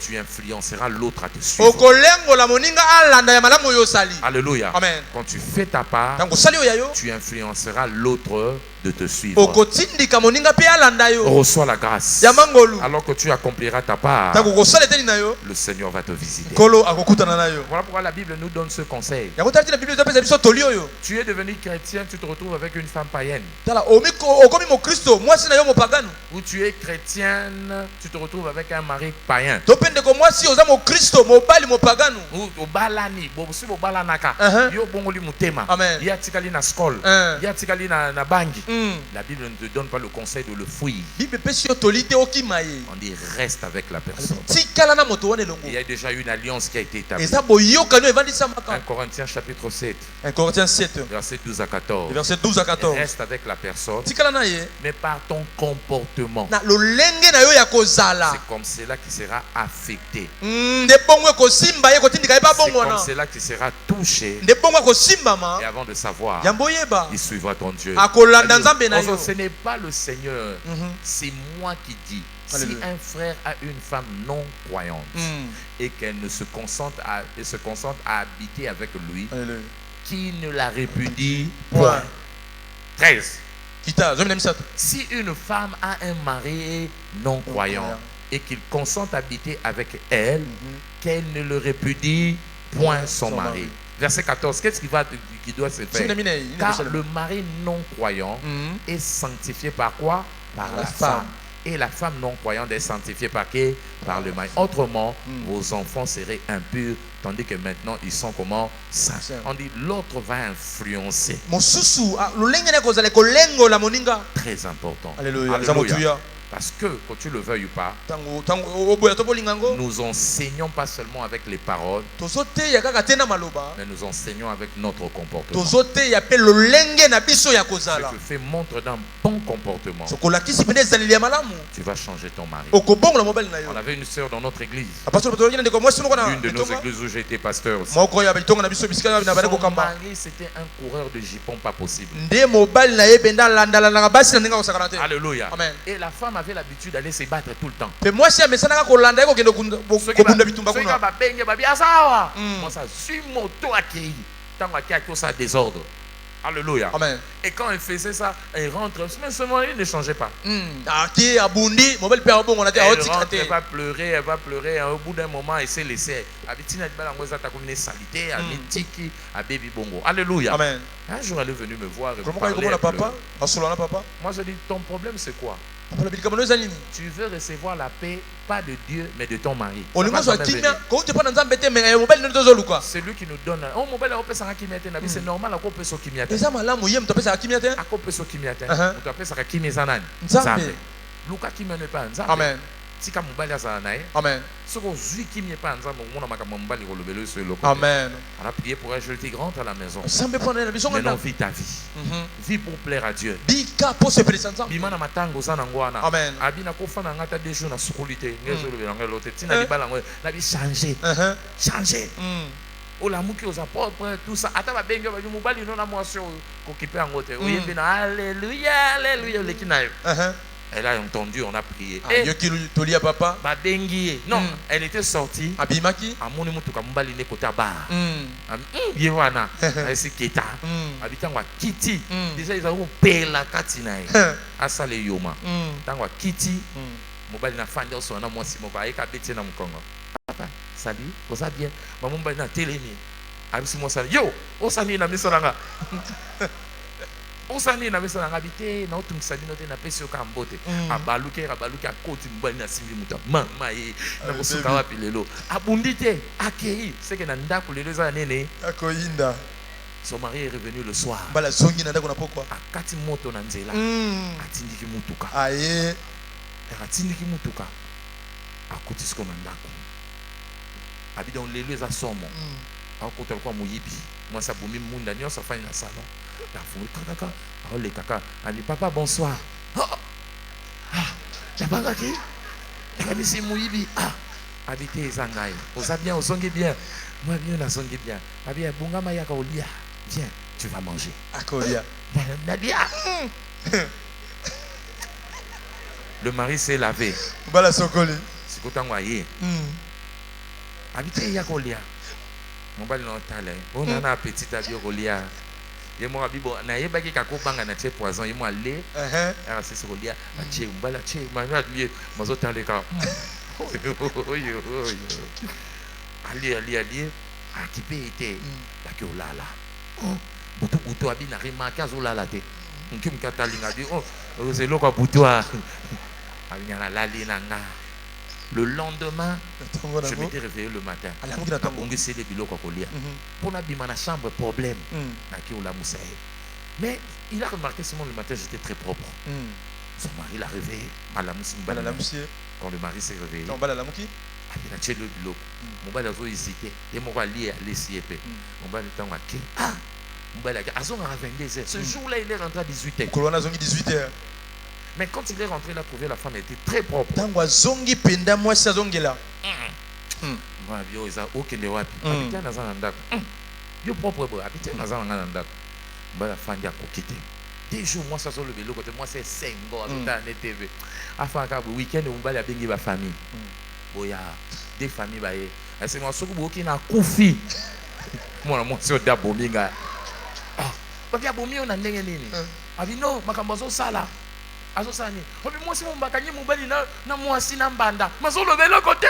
C: tu influenceras l'autre à te suivre. Alléluia.
A: Amen.
C: Quand tu fais ta part, tu influenceras l'autre de te suivre. Reçois la grâce. Alors que tu accompliras ta part, le Seigneur va te visiter. Voilà pourquoi la Bible nous donne ce conseil. Tu es devenu chrétien, tu te retrouves avec une femme païenne. Ou tu es chrétienne, tu te retrouves avec un mari païen. Ou au balani, si au balanaka, yo bongoli mutema, ya tikali na skol, ya tikali na bangi. La Bible ne te donne pas le conseil de le fuir. On dit reste avec la personne. Il y a déjà une alliance qui a été établie. 1 Corinthiens chapitre 7.
A: 1 Corinthiens 7.
C: Verset 12 à 14.
A: Verset 12 à 14.
C: Reste avec la personne. Mais par ton comportement. C'est comme cela qui sera affecté. C'est comme cela qui sera touché. Et avant de savoir, il suivra ton Dieu. Ce n'est pas le Seigneur, c'est moi qui dis. Si un frère a une femme non croyante et qu'elle ne se concentre à habiter avec lui, qui ne la répudie point. 13. Si une femme a un mari non croyant et qu'il consente à habiter avec elle, qu'elle ne le répudie point son mari. Verset 14, qu'est-ce qui doit se faire? Car le mari non croyant est sanctifié par quoi? Par la femme. et la femme non croyante est sanctifiée par qui? Par le mari. Autrement, vos enfants seraient impurs, tandis que maintenant ils sont comment? Saints. On dit l'autre va influencer. Très important.
A: Alléluia.
C: Alléluia. Parce que, quand tu le veuilles ou pas, nous enseignons pas seulement avec les paroles, mais nous enseignons avec notre comportement. Ce que fait montre d'un bon comportement. Tu vas changer ton mari. On avait une sœur dans notre église. Une de nos églises où j'ai été pasteur aussi. Son mari, c'était un coureur de jupons pas possible. Alléluia.
A: Amen.
C: Et la femme avait l'habitude d'aller se battre tout le temps. Désordre. Alléluia.
A: Amen.
C: Et quand elle faisait ça, elle rentre, mais ce mari ne changeait pas. Elle va pleurer, elle va pleurer. Au bout d'un moment, elle s'est laissée. Alléluia.
A: Amen.
C: Un jour, elle est venue me voir. Moi, je dis, ton problème, c'est quoi? Tu veux recevoir la paix, pas de Dieu, mais de ton mari. C'est lui qui nous donne. C'est normal à couper son kimiate.
A: Amen. Amen. Amen.
C: On a prié pour elle, je te dis, rentre à la maison. Maintenant, vis ta vie. Vis pour plaire à Dieu.
A: Amen.
C: Changer. Olamuki aux apôtres, tout ça. Alléluia, alléluia. Elle a entendu, on a prié. Non, elle était sortie. Salut, vous allez bien? Maman va na télémi. Yo, osani na misonanga. Osani na misonanga bité na otumisa bino te na pesi okambote. Abaluke akoti mbali na simbi muta. Mama e na bosuka wapi lelo. Abundite akei, c'est que na ndako lelo za nene.
A: Akoyinda.
C: Son mari est revenu le soir.
A: Bala zongi na ndako na pokwa.
C: Akati moto na nzela. Atindiki mutuka.
A: Aye.
C: Atindiki mutuka. Akoti sko na ndako. Abida on lelo za somo. Akota kwa muyibi. Moi ça bomi munda nyonso fa na salon. La fou kaka. Oh les kaka. Ani papa bonsoir. Jabanga ki? Kaka si muyibi. Habité zangai. Oza bien, osongi bien. Moi bien na songi bien. Abia bunga mayaka olia. Viens, tu vas manger.
A: Akolia.
C: Nadia. Le mari s'est lavé.
A: Bala sokoli.
C: Sikotangwa ye. Habité yakolia. Mon bal non talent. On a un appétit à bio kolia. Ye mo abibo na ye baki kakobanga na tie poison ye mo aller. Ah c'est ce kolia. A tie mbala tie manya lui mazo taleka. Ali akipe été baki olala. Butu abi na remarqué azolala te. Nkim katalinga di zelo kwa butwa. Abinyana lali na nga. Le lendemain, je m'étais réveillé le matin. Pour n'abîmer la chambre, problème. Mais il a remarqué seulement le matin, j'étais très propre. Son mari l'a réveillé. Quand le mari s'est réveillé, il a tué le bilo. Mon mari a hésité. Et mon mari a laissé. Mon mari a dit, ce jour-là, il est rentré à 18h. Mais quand il est rentré, il a trouvé la femme était très propre. Des jours, moi, ça le vélo, côté moi, c'est 5 ans, TV. Afin que le week-end, on va bien la famille. Des familles, c'est moi, ce qui n'a koufi. Moi, c'est d'abomina. Parce qu'il y a bomi, on a n'engagé. Abino, makambazo sala. Azosani obi mwasi mumbakanye mubali na mwasi na mbanda mazolo belo côté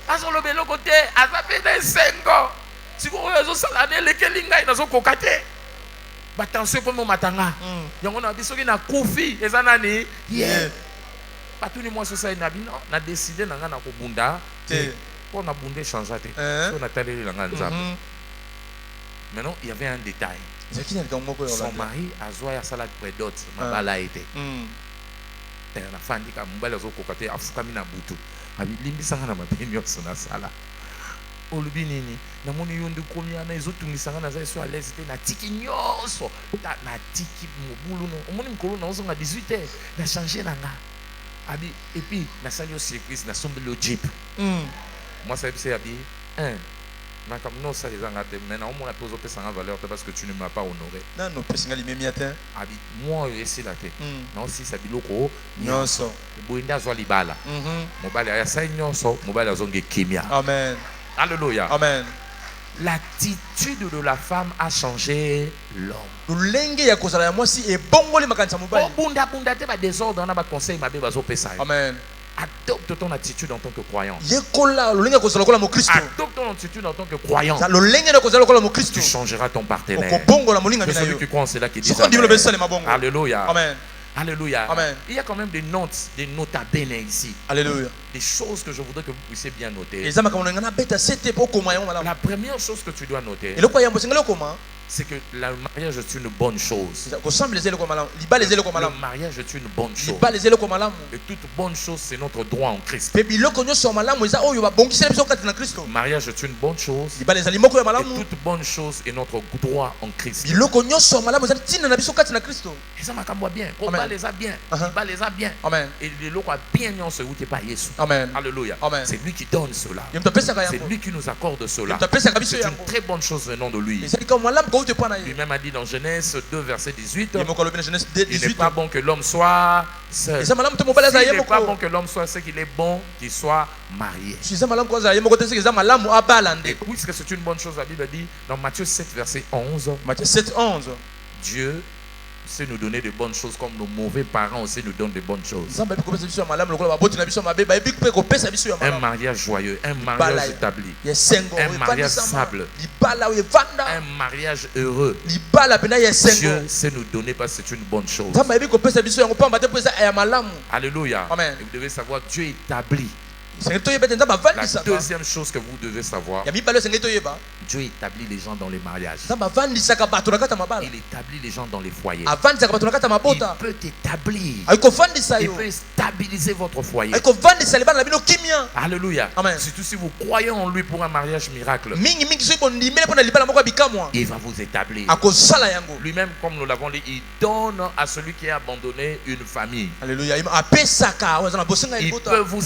C: azolo belo côté azapena sengo siko ozo sala ne lekelinga inazo kokate batanse ko mo matanga yango na bisoki na kufi eza nani pas tout le monde sur ça il n'a décidé na ngana ko bunda pour na bundé changer té on a talé la ngana. Maintenant il y avait un détail. Son mari a joué à salade prédote mabala été. Na fandi ka mbala zo kokate afukami na butu. Abi limbisanga na mapenyo sona sala. Olubi nini na moni yonde komia na ezotungisanga na za so à l'aise te na tiki nyonso na tiki mobulu no omoni mkolo na ozonga 18h na changer nanga abi et puis na sali yo surprise na sombe le jeep moi ça c'est abi mais comme non ça les angate maintenant on m'a posé pesanga valeur parce que tu ne m'as pas honoré
A: non pesinga limemiatin
C: abi moi esi la te non si ça biloko nyonso boinda zo libala mobali ya sa nyonso mobali azonge kimia
A: amen.
C: Alléluia.
A: Amen.
C: L'attitude de la femme a changé l'homme.
A: Amen.
C: Adopte ton attitude en tant que croyant.
A: Adopte
C: ton attitude en tant que croyant. Tu changeras ton partenaire. C'est celui qui croit en cela qui dit Amen. Alléluia.
A: Amen.
C: Alléluia.
A: Amen.
C: Il y a quand même des notes, des nota bene ici.
A: Alléluia.
C: Des choses que je voudrais que vous puissiez bien noter.
A: La
C: première chose que tu dois noter, c'est que le mariage est une bonne chose. Le mariage est une bonne chose. Et toute bonne chose, c'est notre droit en Christ. Le mariage est une bonne chose. Et toute bonne chose est notre droit en Christ. Et ça m'a bien. Les a bien. Les a bien. Et les lois bien ce où tu pas Jésus. Alléluia. C'est lui qui donne cela. C'est lui qui nous accorde cela. C'est une très bonne chose venant de lui. Lui-même a dit dans Genèse 2 verset 18, il n'est pas bon que l'homme soit seul. Il n'est pas bon que l'homme soit seul, qu'il est bon qu'il soit marié. Et puisque c'est une bonne chose, la Bible dit dans Matthieu 7 verset 11, Dieu sait nous donner de bonnes choses comme nos mauvais parents aussi nous donnent de bonnes choses. Un mariage joyeux, un mariage établi, un mariage stable, un mariage heureux. Dieu sait nous donner parce que c'est une bonne chose. Alléluia. Et vous devez savoir, Dieu établit. La deuxième chose que vous devez savoir, Dieu établit les gens dans les mariages. Il établit les gens dans les foyers. Il peut t'établir. Il peut stabiliser votre foyer. Alléluia. Surtout si vous croyez en lui pour un mariage miracle, il va vous établir. Lui-même, comme nous l'avons dit, il donne à celui qui a abandonné une famille.
A: Alléluia.
C: Il peut vous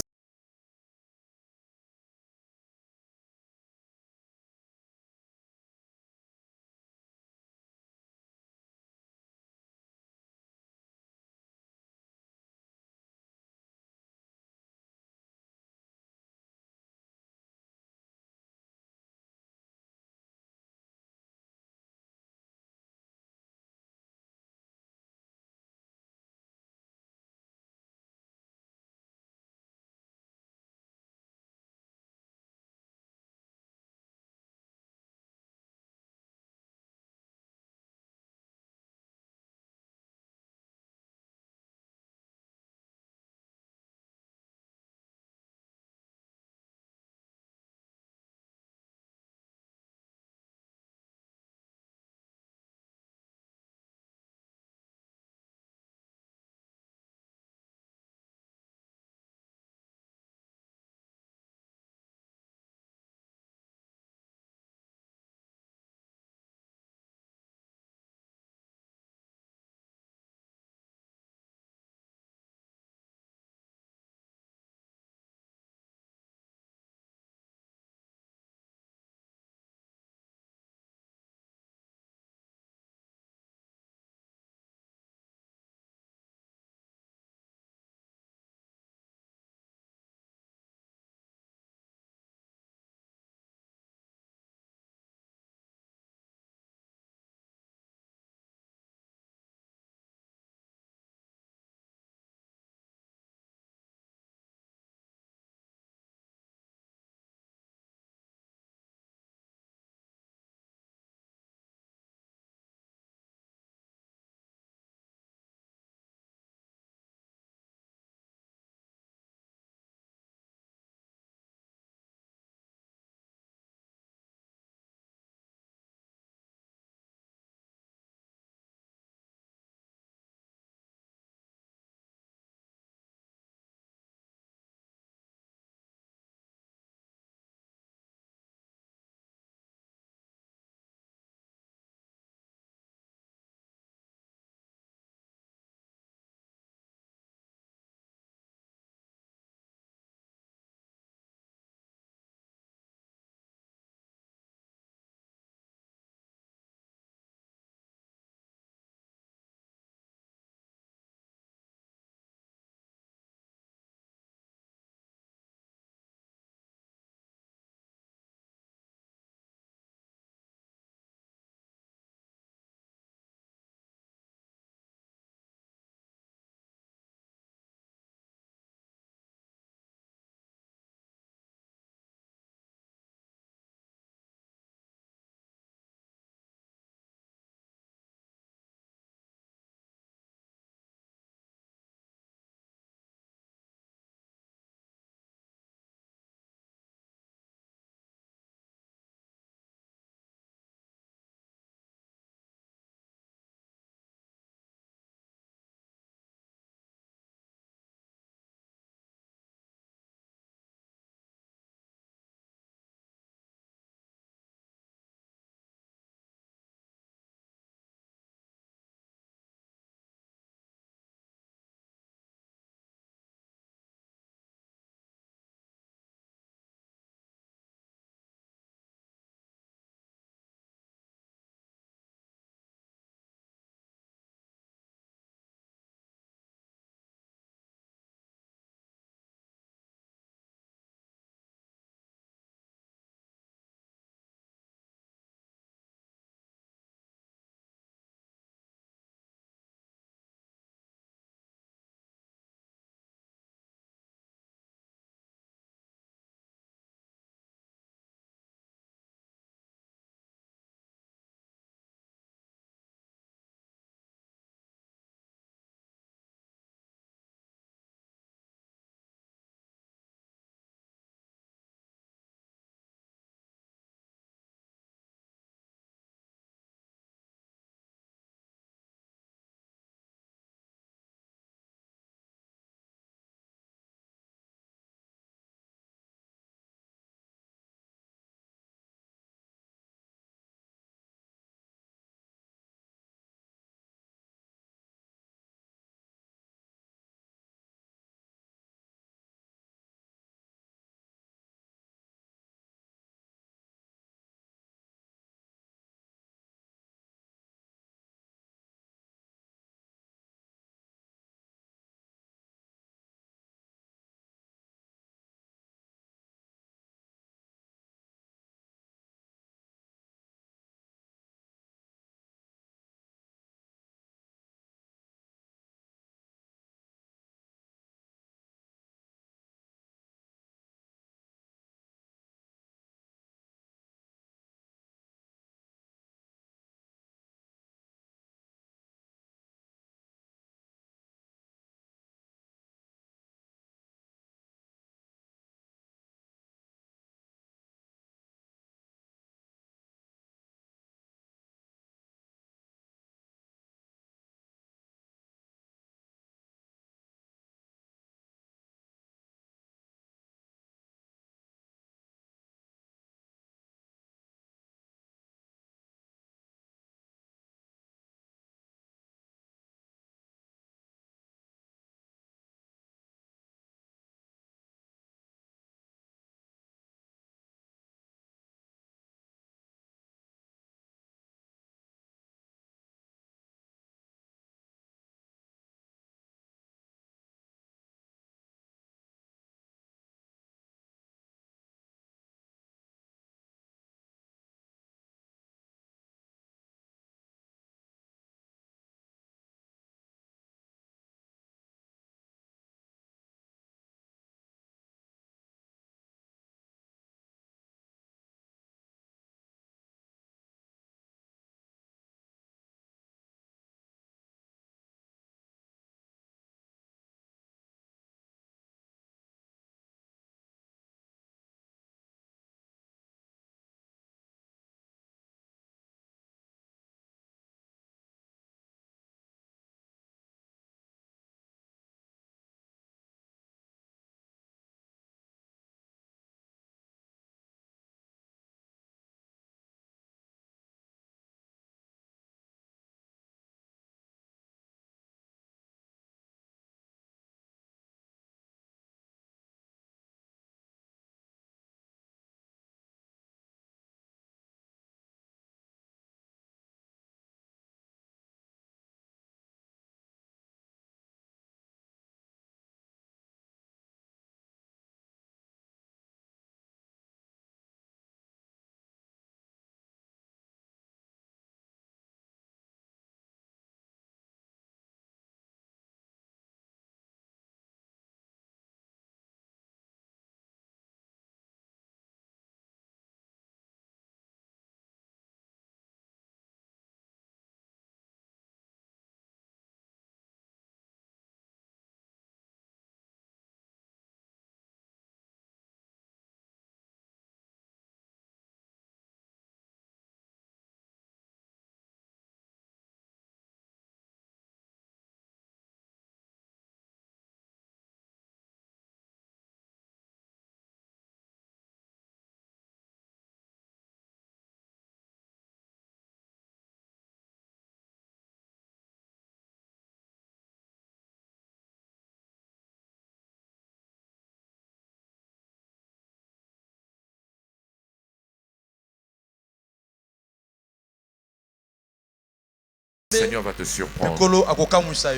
C: Le Seigneur va te surprendre.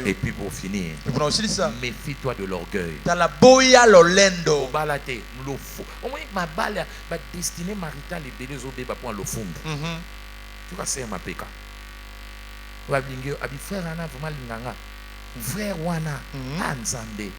C: Et puis pour finir, méfie-toi de l'orgueil. Au moins, ma balle, ma destinée maritale est belle aux bébés pour le fond. Tu vas c'est ma péka. Frère Wana, vraiment linganga. Frère Wana, Anzande.